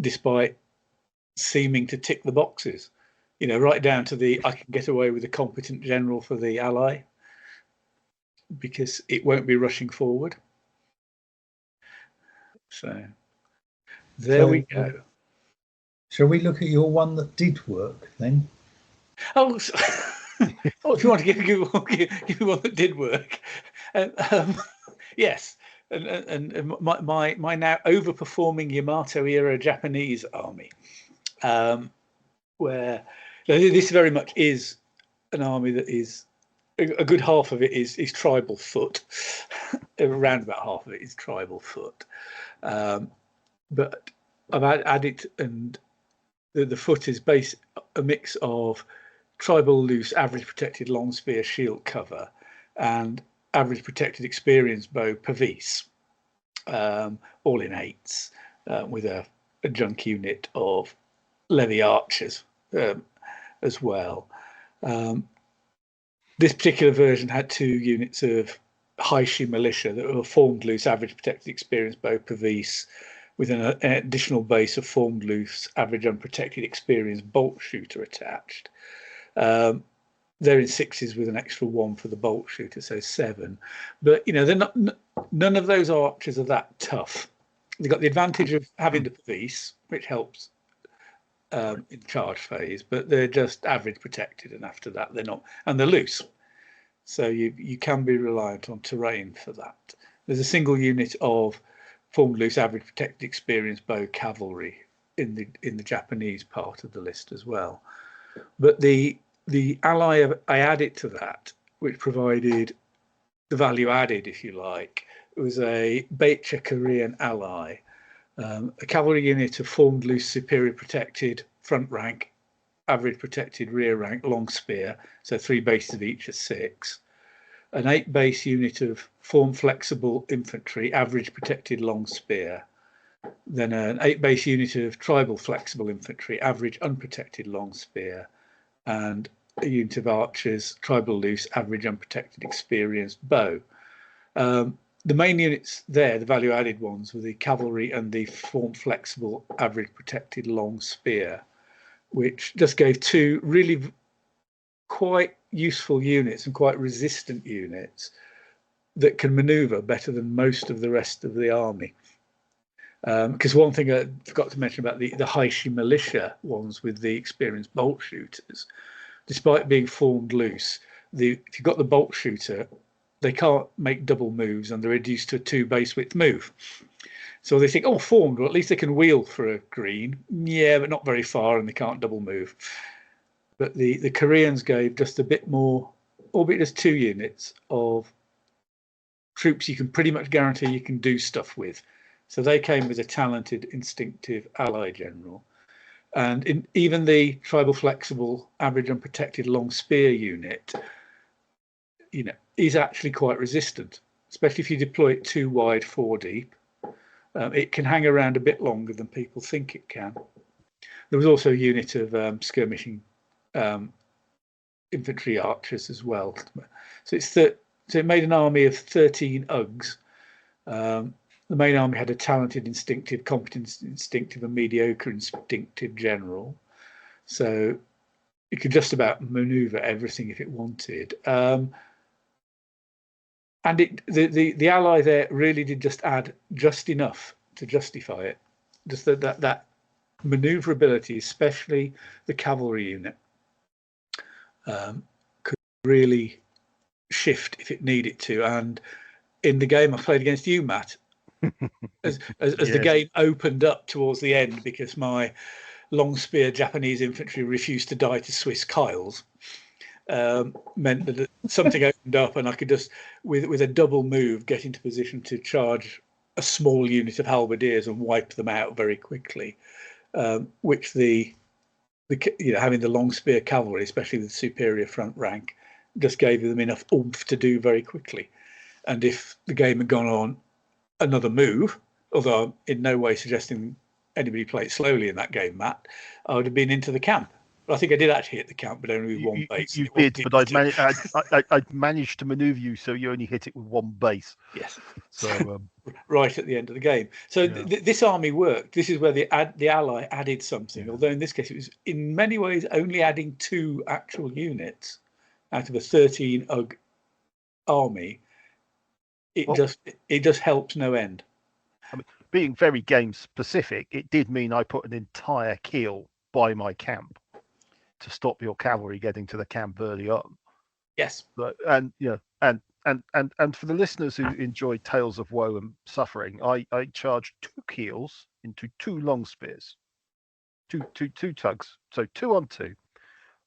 despite seeming to tick the boxes, right down to I can get away with a competent general for the ally because it won't be rushing forward. So there we go. Shall we look at your one that did work then? If you want to give me one that did work, yes. And my now overperforming Yamato era Japanese army, where this very much is an army that is a good half of it is tribal foot, around about half of it is tribal foot, but I've added and the foot is a mix of tribal loose, average protected, long spear, shield cover, and average protected experience bow per piece, all in 8s, with a junk unit of levy archers as well. This particular version had 2 units of Haishi militia that were formed loose average protected experience bow per piece, with an additional base of formed loose average unprotected experience bolt shooter attached. They're in 6s with an extra 1 for the bolt shooter, so 7. But you know, they're not. None of those archers are that tough. They've got the advantage of having the piece, which helps in charge phase, but they're just average protected, and after that they're not, and they're loose. So you can be reliant on terrain for that. There's a single unit of formed loose average protected experience bow cavalry in the Japanese part of the list as well. But the ally I added to that, which provided the value added, if you like, was a Beicha Korean ally, a cavalry unit of formed loose superior protected front rank, average protected rear rank long spear, so 3 bases of each at 6, an 8 base unit of formed flexible infantry, average protected long spear, then an 8 base unit of tribal flexible infantry, average unprotected long spear, and a unit of archers, tribal loose, average unprotected experienced bow. The main units there, the value added ones, were the cavalry and the formed flexible average protected long spear, which just gave 2 really quite useful units and quite resistant units that can maneuver better than most of the rest of the army. Because one thing I forgot to mention about the Haishi militia ones with the experienced bolt shooters, despite being formed loose, if you've got the bolt shooter, they can't make double moves and they're reduced to a 2 base width move. So they think, oh, formed, well, at least they can wheel for a green. Yeah, but not very far, and they can't double move. But the Koreans gave just a bit more, albeit just 2 units of troops you can pretty much guarantee you can do stuff with. So they came with a talented, instinctive ally general. And even the tribal flexible average unprotected long spear unit, you know, is actually quite resistant, especially if you deploy it 2 wide, 4 deep. It can hang around a bit longer than people think it can. There was also a unit of skirmishing infantry archers as well. So it made an army of 13 UGs. The main army had a talented, instinctive, competent, instinctive, and mediocre instinctive general. So it could just about maneuver everything if it wanted. And the ally there really did just add just enough to justify it. Just that maneuverability, especially the cavalry unit, could really shift if it needed to. And in the game I played against you, Matt, as the game opened up towards the end, because my long spear Japanese infantry refused to die to Swiss Kyles, meant that something opened up and I could just, with a double move, get into position to charge a small unit of halberdiers and wipe them out very quickly, which having the long spear cavalry, especially with superior front rank, just gave them enough oomph to do very quickly. And if the game had gone on another move, although I'm in no way suggesting anybody play it slowly in that game, Matt, I would have been into the camp. But I think I did actually hit the camp, but only with 1 base. You did, but I'd managed to maneuver you, so you only hit it with 1 base. Yes. So right at the end of the game. So this army worked. This is where the ally added something, although in this case it was in many ways only adding 2 actual units out of a 13 UG army. It just helps no end. I mean, being very game specific, it did mean I put an entire keel by my camp to stop your cavalry getting to the camp early on. Yes. But and for the listeners who enjoy Tales of Woe and Suffering, I charged 2 keels into 2 long spears, two tugs, so 2 on 2.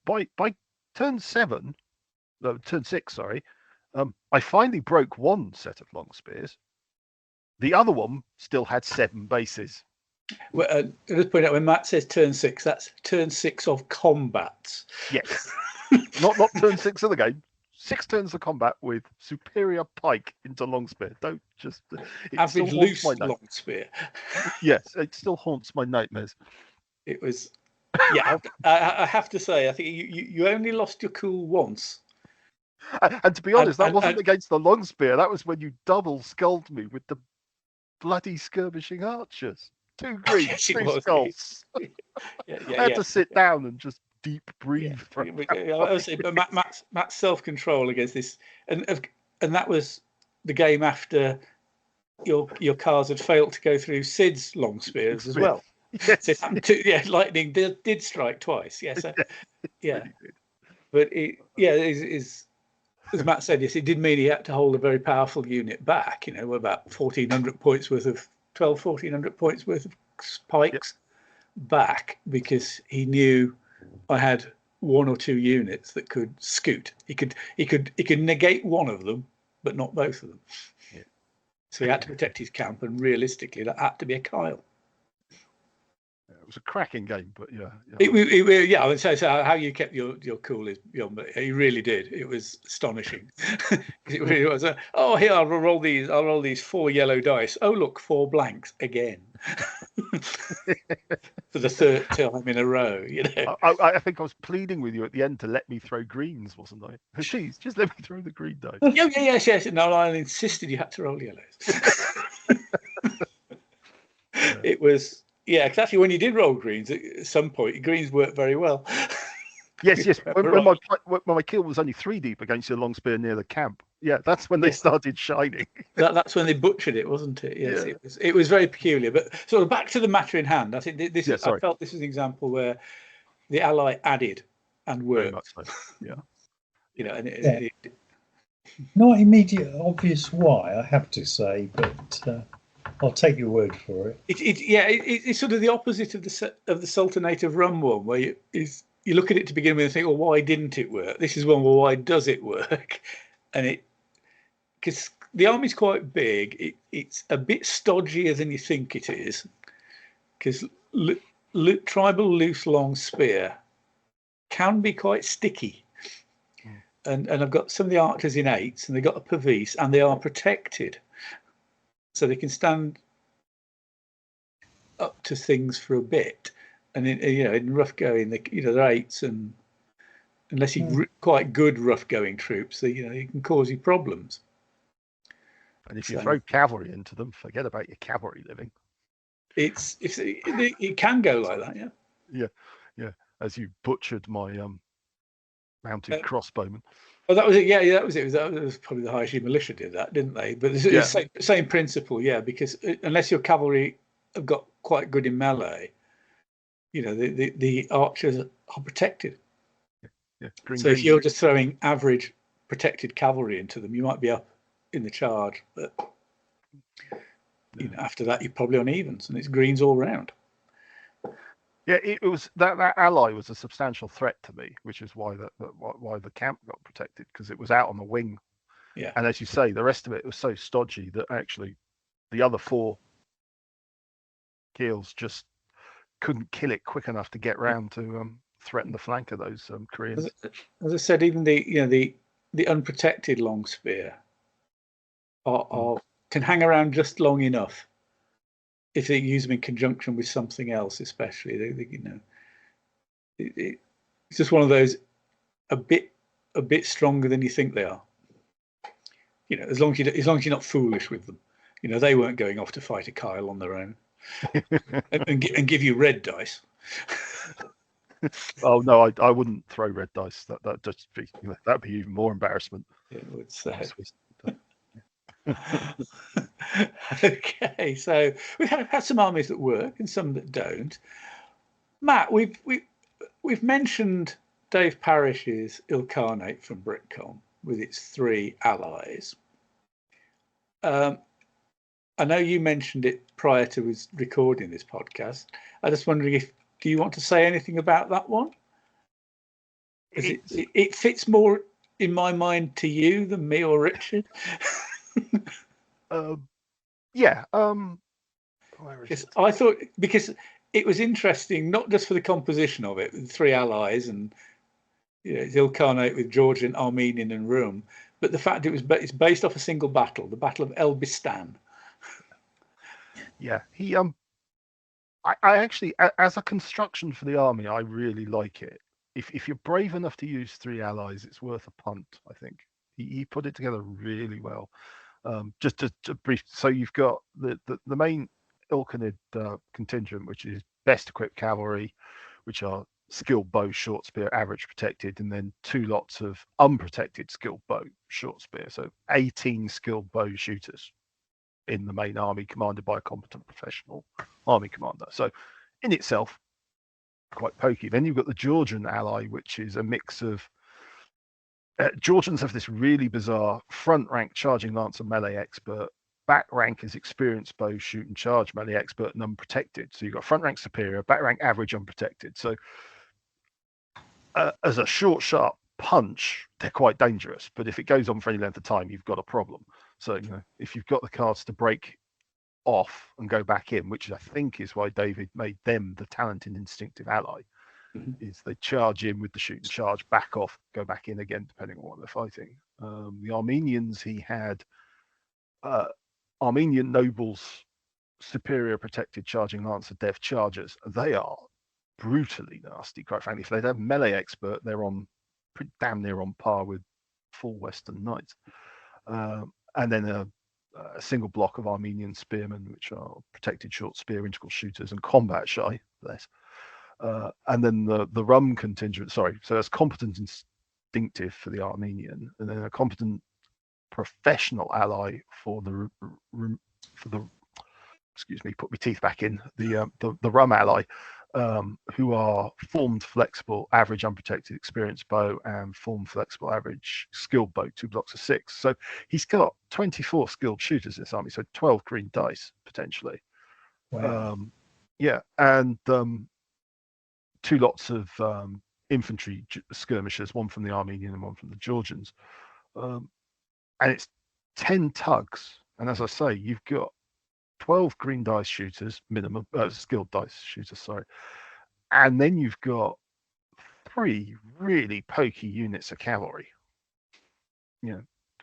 By turn 6, sorry, I finally broke 1 set of long spears. The other one still had 7 bases. Well, I'll just point out, when Matt says turn 6, that's turn 6 of combat. Yes. not turn 6 of the game. 6 turns of combat with superior pike into long spear. Don't just average loose long spear. Yes, it still haunts my nightmares. It was, yeah. I have to say, I think you only lost your cool once. And to be honest, that wasn't against the long spear. That was when you double skulled me with the bloody skirmishing archers. 2 greens, Yes, 2 skulls. I had to sit down and just deep breathe. But Matt's self-control against this, and that was the game after your cars had failed to go through Sid's long spears as well. Yes. So it happened to, lightning did strike twice. Yes, yeah. But as Matt said, yes, it did mean he had to hold a very powerful unit back. About 1,400 points worth of 1,400 points worth of pikes back, because he knew I had 1 or 2 units that could scoot. He could negate one of them, but not both of them. Yeah. So he had to protect his camp, and realistically, that had to be a Kyle. It was a cracking game, but yeah. I would say, so how you kept your cool is beyond, but he really did. It was astonishing. It really was. Here, I'll roll these 4 yellow dice. Oh, look, 4 blanks again. For the 3rd time in a row, I think I was pleading with you at the end to let me throw greens, wasn't I? Please, just let me throw the green dice. Yes. No, I insisted you had to roll yellows. It was. Yeah, exactly. When you did roll greens, at some point, greens worked very well. Yes. When my kill was only 3 deep against your long spear near the camp. Yeah, that's when they started shining. That's when they butchered it, wasn't it? Yes, yeah. It was very peculiar. But sort of back to the matter in hand. I think I felt this was an example where the ally added and worked. Very much so. Yeah. And not immediate obvious why, I have to say, but. I'll take your word for it. It's sort of the opposite of the Sultanate of Rum one, where you look at it to begin with and think, well, why didn't it work? This is one, well, why does it work? And because the army's quite big, it's a bit stodgier than you think it is, because tribal loose long spear can be quite sticky. And I've got some of the archers in 8s, and they've got a Pavis, and they are protected. So they can stand up to things for a bit, and in rough going, they're 8s, and unless you're quite good rough going troops, they can cause you problems. And if you throw cavalry into them, forget about your cavalry living. It can go like that, yeah. As you butchered my mounted crossbowman. Oh, that was it. Yeah, that was it. That was probably the High Shi militia did that, didn't they? But it's the same principle, because unless your cavalry have got quite good in melee, the archers are protected. Yeah. So if you're just throwing average protected cavalry into them, you might be up in the charge, but after that you're probably on evens, and it's greens all round. Yeah, it was that ally was a substantial threat to me, which is why the camp got protected, because it was out on the wing. Yeah. And as you say, the rest of it was so stodgy that actually the other 4 keels just couldn't kill it quick enough to get round to threaten the flank of those Koreans. As I said, even the unprotected long spear can hang around just long enough. If they use them in conjunction with something else, especially, it's just one of those a bit stronger than you think they are. As long as you're not foolish with them, they weren't going off to fight a Kyle on their own and give you red dice. Oh no, I wouldn't throw red dice. That just be that'd be even more embarrassment. It would say. Okay, so we've had some armies that work and some that don't. Matt, we've mentioned Dave Parrish's Ilkhanate from Britcom with its 3 allies. I know you mentioned it prior to us recording this podcast. I'm just wondering do you want to say anything about that one? It fits more in my mind to you than me or Richard. I thought, because it was interesting, not just for the composition of it, with 3 allies, and it's Ilkhanate with Georgian, Armenian, and Rum. But the fact it's based off a single battle, the Battle of Elbistan. Yeah, I actually, as a construction for the army, I really like it. If you're brave enough to use 3 allies, it's worth a punt. I think he put it together really well. Just to brief, so you've got the main Ilkhanid contingent, which is best equipped cavalry, which are skilled bow, short spear, average protected, and then 2 lots of unprotected skilled bow, short spear. So 18 skilled bow shooters in the main army, commanded by a competent professional army commander. So in itself, quite pokey. Then you've got the Georgian ally, which is a mix of Georgians have this really bizarre front rank charging lancer melee expert, back rank is experienced bow shoot and charge melee expert and unprotected. So you've got front rank superior, back rank average, unprotected. So as a short, sharp punch, they're quite dangerous. But if it goes on for any length of time, you've got a problem. So if you've got the cards to break off and go back in, which I think is why David made them the talented instinctive ally, is they charge in with the shoot and charge, back off, go back in again, depending on what they're fighting. The Armenians, he had Armenian nobles, superior protected charging lancer dev chargers. They are brutally nasty, quite frankly. If they have melee expert, they're on pretty damn near on par with full Western knights. And then a single block of Armenian spearmen, which are protected short spear, integral shooters, and combat shy. Less. And then the Rum contingent, so that's competent instinctive for the Armenian, and then a competent professional ally for the excuse me, put my teeth back in, the Rum ally, who are formed flexible average unprotected experienced bow and formed flexible average skilled bow, 2 blocks of 6. So he's got 24 skilled shooters in this army, so 12 green dice potentially. Wow. Yeah, and 2 lots of infantry skirmishers, one from the Armenian and one from the Georgians. And it's 10 tugs. And as I say, you've got 12 green dice shooters, minimum, skilled dice shooters, sorry. And then you've got 3 really pokey units of cavalry.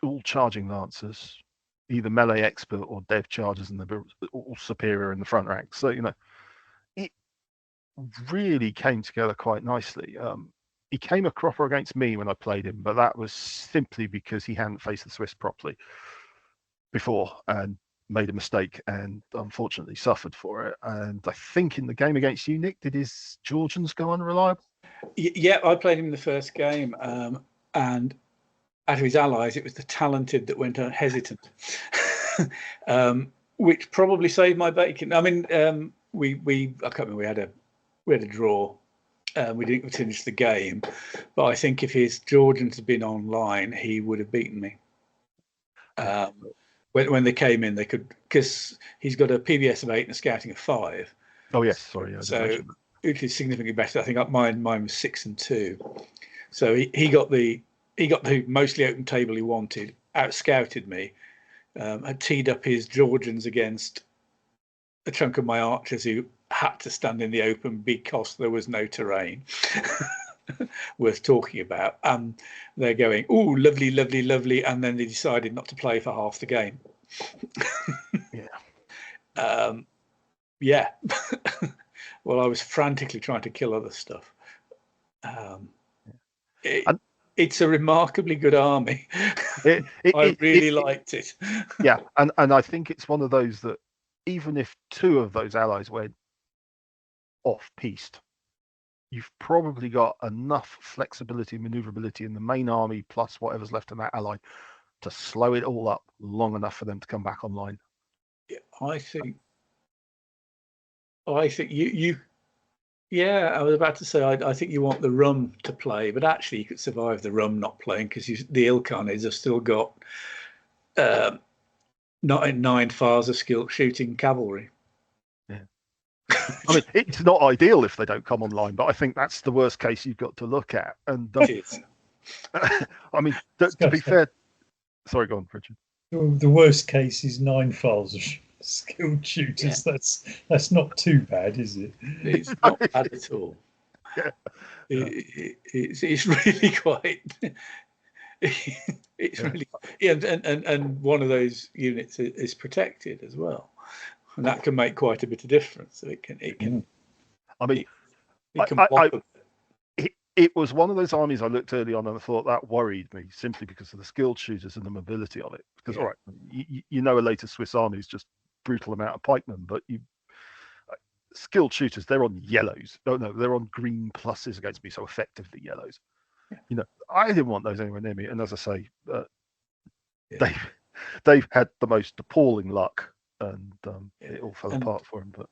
All charging lancers, either melee expert or dev chargers, and they're all superior in the front ranks. So, it really came together quite nicely. He came a cropper against me when I played him, but that was simply because he hadn't faced the Swiss properly before and made a mistake and unfortunately suffered for it. And I think in the game against you, Nick, did his Georgians go unreliable? Yeah, I played him in the first game, and out of his allies, it was the talented that went hesitant, which probably saved my bacon. I mean, I can't remember, we had a draw. We didn't finish the game, but I think if his Georgians had been online, he would have beaten me. When they came in, they could, because he's got a PBS of 8 and a scouting of 5. Oh yes, sorry. So which is significantly better. I think mine was 6 and 2. So he got the mostly open table he wanted. Out scouted me. Had teed up his Georgians against a chunk of my archers who had to stand in the open because there was no terrain worth talking about. They're going, oh, lovely, lovely, lovely, and then they decided not to play for half the game. Yeah. Well, I was frantically trying to kill other stuff. It's a remarkably good army. I really liked it. Yeah, and I think it's one of those that even if 2 of those allies went off-piste, you've probably got enough flexibility and maneuverability in the main army plus whatever's left in that ally to slow it all up long enough for them to come back online. Yeah, I think you yeah, I was about to say I think you want the Rum to play, but actually you could survive the Rum not playing because the Ilkhanids have still got 9 files of skilled shooting cavalry. Yeah. I mean, it's not ideal if they don't come online, but I think that's the worst case you've got to look at. And I mean, to be fair, sorry, go on, Richard. The worst case is 9 files of skilled shooters. Yeah. That's not too bad, is it? It's not bad at all. Yeah. It's really quite. It's really, yeah, and one of those units is protected as well, and that can make quite a bit of difference. So it can. I mean, it can block it was one of those armies I looked early on and I thought that worried me simply because of the skilled shooters and the mobility of it. Because all right, you know, a later Swiss army is just brutal amount of pikemen, but skilled shooters, they're on yellows. No, they're on green pluses against me, so effectively yellows. Yeah. You know, I didn't want those anywhere near me. And as I say, they've had the most appalling luck, and it all fell apart for them. But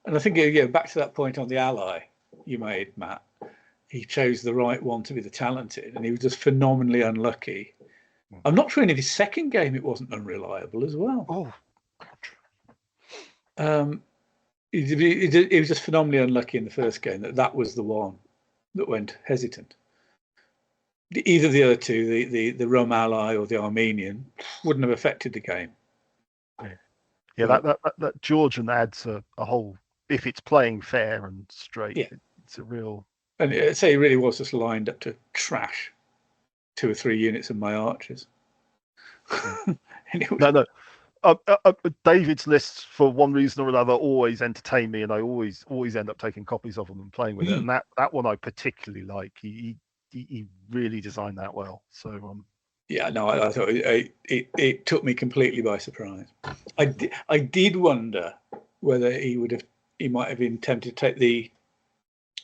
and I think back to that point on the ally you made, Matt. He chose the right one to be the talented, and he was just phenomenally unlucky. I'm not sure in his second game it wasn't unreliable as well. He was just phenomenally unlucky in the first game that was the one that went hesitant. Either the other two, the Rum ally or the Armenian, wouldn't have affected the game. That Georgian adds a whole. If it's playing fair and straight, it's a real. And I'd say he really was just lined up to trash 2 or 3 units of my archers. No. David's lists, for one reason or another, always entertain me, and I always end up taking copies of them and playing with it. And that one I particularly like. He really designed that well. So I thought it took me completely by surprise. I did wonder whether he might have been tempted to take the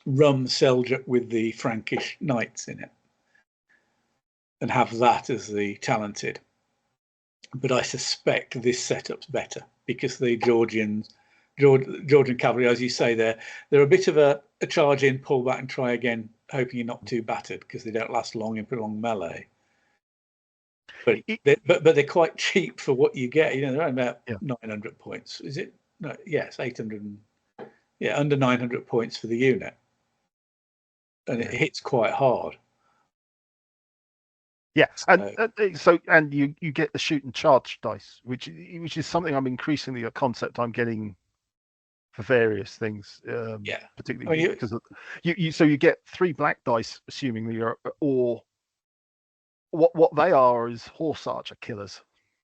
Rum Seljuk with the Frankish knights in it and have that as the talented. But I suspect this setup's better because the Georgian cavalry, as you say, they're a bit of a charge in, pull back and try again, hoping you're not too battered because they don't last long in prolonged melee. But they're quite cheap for what you get. You know, they're only about 900 points. Is it? No, yes, 800. Under 900 points for the unit, and it hits quite hard. Yeah, and you get the shoot and charge dice, which is something I'm increasingly a concept I'm getting for various things. Particularly because you get 3 black dice, assuming you're, or what they are is horse archer killers.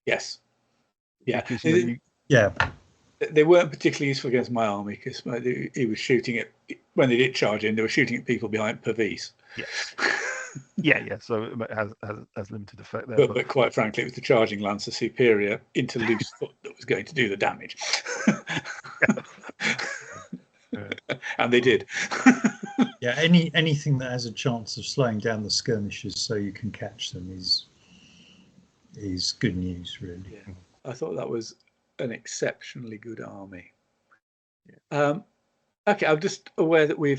Yes. Yeah. Because, they weren't particularly useful against my army because he was shooting at, when they did charge in, they were shooting at people behind Pavis. Yeah. So it has limited effect there. But quite frankly, it was the charging Lancer Superior into loose foot that was going to do the damage. And they did. Anything that has a chance of slowing down the skirmishers so you can catch them is good news, really. Yeah. I thought that was an exceptionally good army. Okay, I'm just aware that we're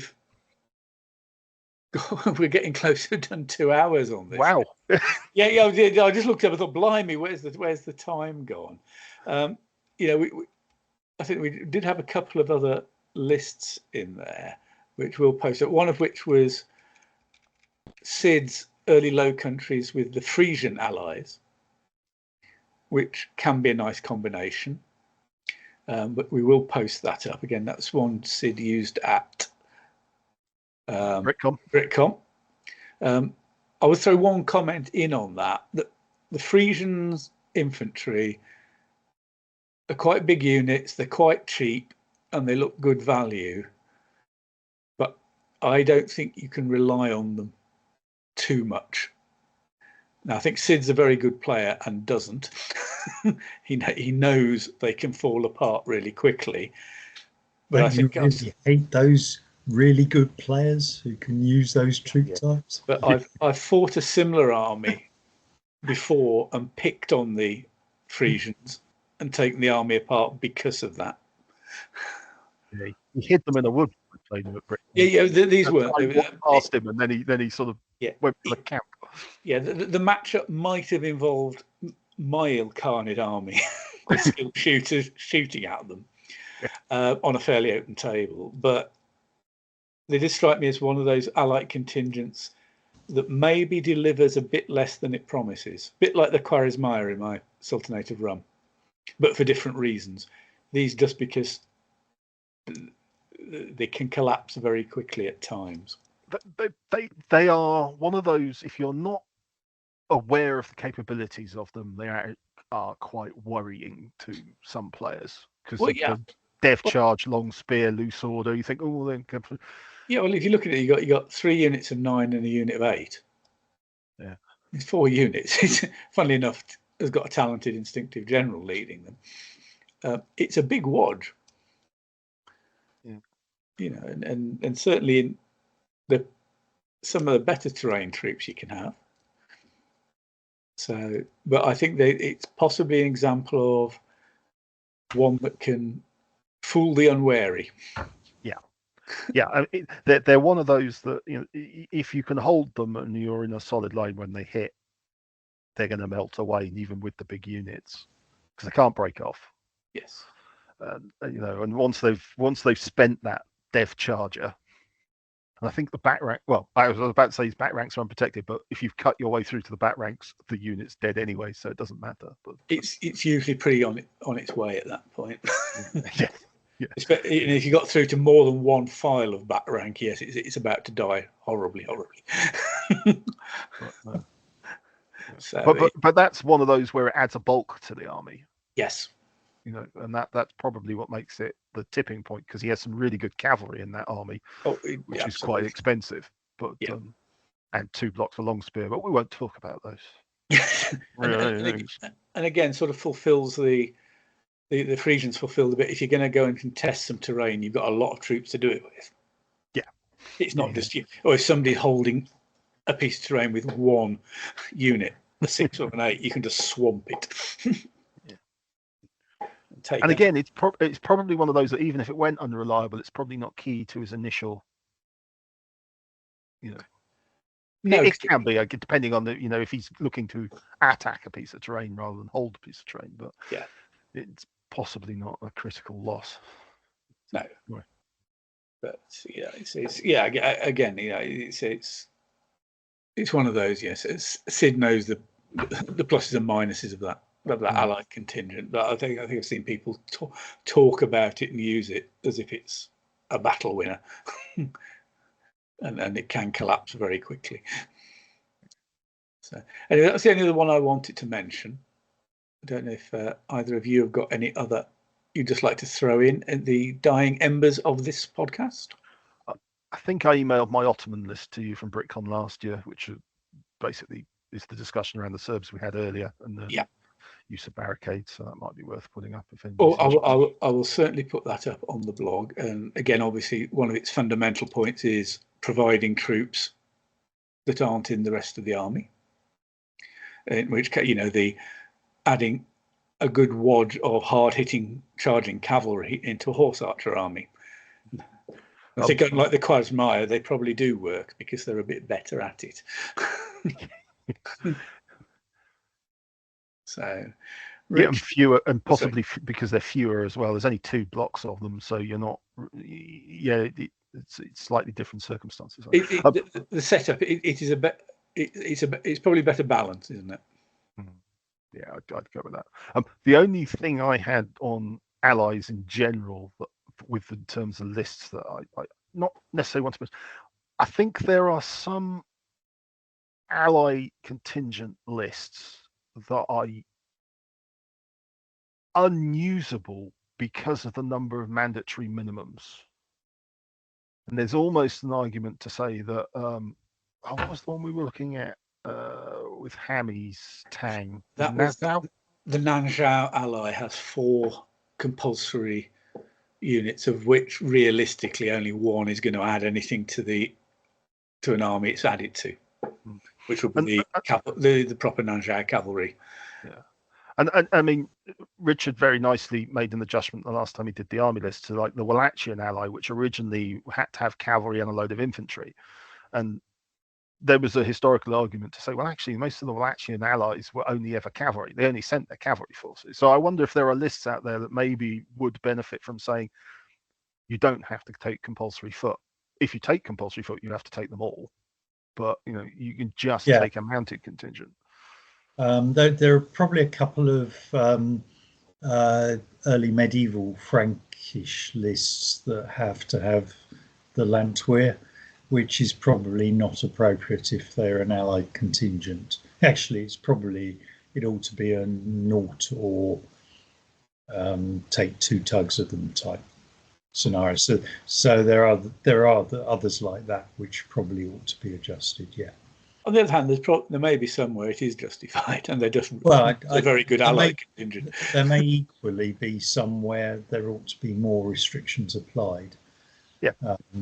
getting close to done 2 hours on this. Wow. I just looked up and thought, blimey, where's the time gone? I think we did have a couple of other lists in there which we'll post, one of which was Sid's early Low Countries with the Frisian allies, which can be a nice combination. But we will post that up again. That's one Sid used at Britcom. I would throw one comment in on that the Frisians infantry are quite big units, they're quite cheap, and they look good value. But I don't think you can rely on them too much. Now, I think Sid's a very good player and doesn't. he knows they can fall apart really quickly. But I think you hate those really good players who can use those troop types. But I've fought a similar army before and picked on the Frisians and taken the army apart because of that. Yeah, he hid them in a wood. Played them at Britain. These weren't. I walked past him, and then he sort of went for the camp. Yeah, the matchup might have involved my ill-carned army with skilled shooters shooting at them on a fairly open table, but they did strike me as one of those allied contingents that maybe delivers a bit less than it promises, a bit like the Khwarezmiya in my Sultanate of Rum, but for different reasons. These just because they can collapse very quickly at times. They are one of those, if you're not aware of the capabilities of them, they are quite worrying to some players because of the dev charge, long spear, loose order. You think, oh, then yeah. Well, if you look at it, you got 3 units of 9 and a unit of 8. Yeah, it's 4 units. It's, funnily enough, has got a talented instinctive general leading them. It's a big wad. Yeah. You know, and certainly in some of the better terrain troops you can have. So, but I think it's possibly an example of one that can fool the unwary. Yeah. They're one of those that, you know, if you can hold them and you're in a solid line when they hit, they're going to melt away, even with the big units, because they can't break off. Yes. You know, and once they've spent that dev charger, and I think the back rank. Well, I was about to say his back ranks are unprotected, but if you've cut your way through to the back ranks, the unit's dead anyway, so it doesn't matter. But it's usually pretty on its way at that point. Yeah. If you got through to more than one file of back rank, yes, it's about to die horribly. But that's one of those where it adds a bulk to the army. Yes. You know, and that's probably what makes it the tipping point, because he has some really good cavalry in that army, which is quite expensive. But and 2 blocks of long spear, but we won't talk about those. and again, sort of fulfills the Frisians fulfill the bit. If you're going to go and contest some terrain, you've got a lot of troops to do it with. Yeah, it's not just you, or if somebody's holding a piece of terrain with one unit, a 6 or an 8, you can just swamp it. And again, it's probably one of those that even if it went unreliable, it's probably not key to his initial. You know, no, it can be depending on the, you know, if he's looking to attack a piece of terrain rather than hold a piece of terrain. But yeah, it's possibly not a critical loss. No, right. But yeah, it's again, you know, it's one of those. Yes, Sid knows the pluses and minuses of that allied contingent, but I think I've seen people talk about it and use it as if it's a battle winner, and it can collapse very quickly. So anyway, that's the only other one I wanted to mention. I don't know if either of you have got any other you'd just like to throw in the dying embers of this podcast. I think I emailed my Ottoman list to you from BritCon last year, which basically is the discussion around the Serbs we had earlier and the use of barricades. So that might be worth putting up. If I will certainly put that up on the blog. And again, obviously, one of its fundamental points is providing troops that aren't in the rest of the army. In which case, you know, adding a good wad of hard-hitting, charging cavalry into a horse archer army. I think, unlike the Krasmaya, they probably do work because they're a bit better at it. So, Rich, and fewer, and possibly because they're fewer as well. There's only 2 blocks of them, so you're not. Yeah, it's slightly different circumstances. The setup it's probably better balance, isn't it? Yeah, I'd go with that. The only thing I had on allies in general, with in terms of lists that I not necessarily want to. I think there are some ally contingent lists that are unusable because of the number of mandatory minimums. And there's almost an argument to say that what was the one we were looking at with Hammy's Tang? That was the Nanzhao ally has 4 compulsory units, of which realistically only 1 is going to add anything to an army it's added to, which would be the proper Nanzhao cavalry. Yeah. And I mean, Richard very nicely made an adjustment the last time he did the army list to like the Wallachian ally, which originally had to have cavalry and a load of infantry. And there was a historical argument to say, well, actually, most of the Wallachian allies were only ever cavalry. They only sent their cavalry forces. So I wonder if there are lists out there that maybe would benefit from saying you don't have to take compulsory foot. If you take compulsory foot, you have to take them all. But, you know, you can just take a mounted contingent. There are probably a couple of early medieval Frankish lists that have to have the lantware, which is probably not appropriate if they're an allied contingent. Actually, it ought to be a naught or take 2 tugs of them type scenario. So there are the others like that which probably ought to be adjusted. Yeah. On the other hand, there may be some where it is justified, and they're just a very good allied contingent. There may equally be some where there ought to be more restrictions applied. Yeah.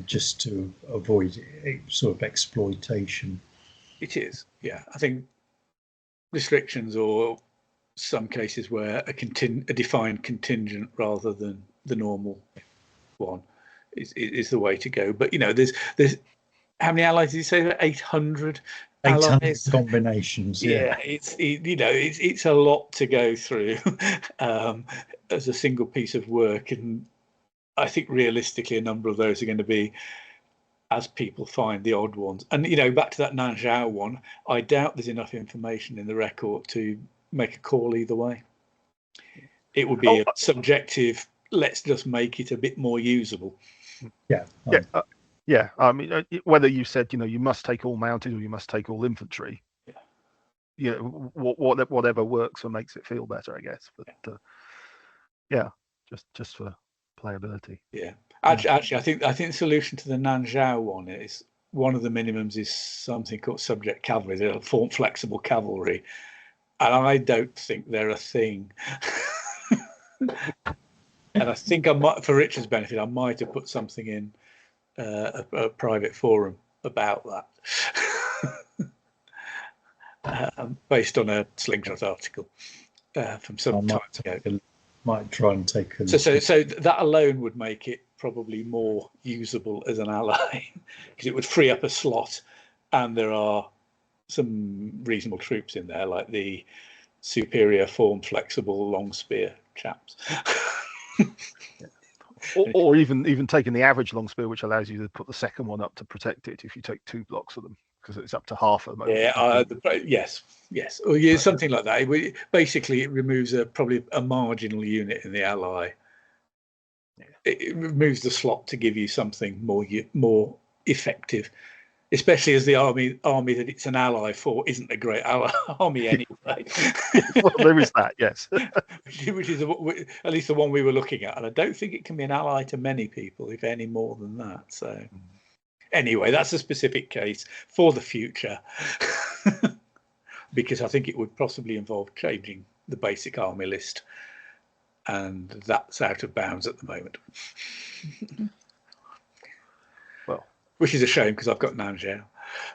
Just to avoid sort of exploitation. It is, yeah. I think restrictions, or some cases where a defined contingent rather than the normal one is the way to go. But there's how many allies did you say? 800 allies combinations. Yeah, it's a lot to go through as a single piece of work, and I think realistically a number of those are going to be as people find the odd ones. And back to that Nanzhao one, I doubt there's enough information in the record to make a call either way. It would be a subjective, let's just make it a bit more usable. Yeah. I mean, whether you said you must take all mounted or you must take all infantry, whatever works or makes it feel better, I guess. But just for playability. Yeah. Actually, I think the solution to the Nanzhao one is, one of the minimums is something called subject cavalry. They're form flexible cavalry, and I don't think they're a thing. And I think I might, for Richard's benefit, I might have put something in a private forum about that, based on a Slingshot article from some time ago. Might try and take a so that alone would make it probably more usable as an ally, because it would free up a slot, and there are some reasonable troops in there, like the superior form flexible long spear chaps. or even taking the average long spear, which allows you to put the second one up to protect it if you take 2 blocks of them, because it's up to half of them. Yes, or yeah, something like that. Basically, it removes probably a marginal unit in the ally. It removes the slot to give you something more effective, especially as the army that it's an ally for isn't a great army anyway. Well, there is that, yes. which is at least the one we were looking at, and I don't think it can be an ally to many people, if any more than that. So anyway, that's a specific case for the future, because I think it would possibly involve changing the basic army list, and that's out of bounds at the moment. Well, which is a shame, because I've got Nanzhao.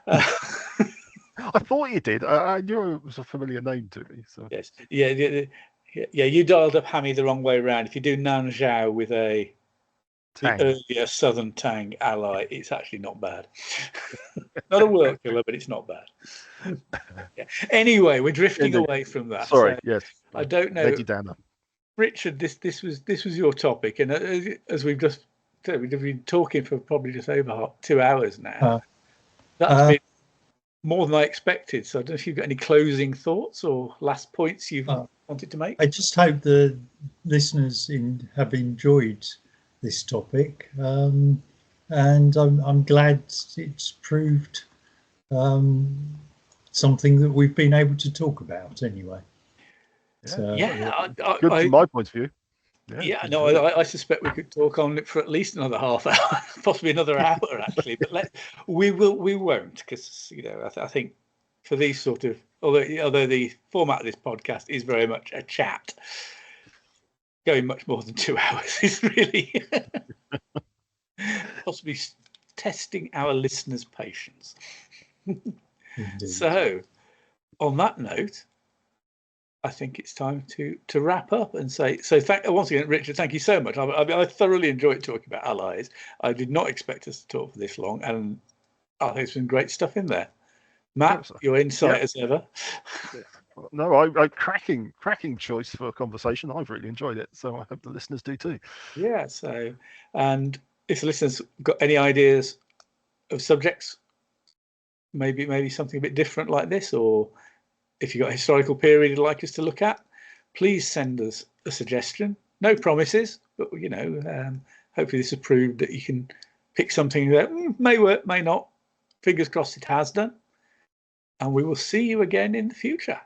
I thought you did. I knew it was a familiar name to me. So yes, yeah. You dialed up Hammy the wrong way around. If you do Nanzhao with the earlier Southern Tang ally, it's actually not bad. Not a world killer, but it's not bad. Yeah. Anyway, we're drifting away from that. Sorry, yes. I don't know. Richard, this was your topic, and as we've just said, we've been talking for probably just over 2 hours now. That's been more than I expected. So I don't know if you've got any closing thoughts or last points you've wanted to make. I just hope the listeners have enjoyed this topic, and I'm glad it's proved something that we've been able to talk about anyway. Good from my point of view. I suspect we could talk on it for at least another half hour, possibly another hour actually. But we won't, because I think for these sort of, although the format of this podcast is very much a chat, going much more than 2 hours is really possibly testing our listeners' patience. So, on that note, I think it's time to wrap up and say once again, Richard, thank you so much. I thoroughly enjoyed talking about allies. I did not expect us to talk for this long, and I think there's been great stuff in there. Matt, your insight as ever. No, I cracking choice for a conversation. I've really enjoyed it, so I hope the listeners do too. Yeah. So, and if the listeners got any ideas of subjects, maybe something a bit different like this, or if you've got a historical period you'd like us to look at, please send us a suggestion. No promises, but you know, hopefully this has proved that you can pick something that may work, may not. Fingers crossed it has done. And we will see you again in the future.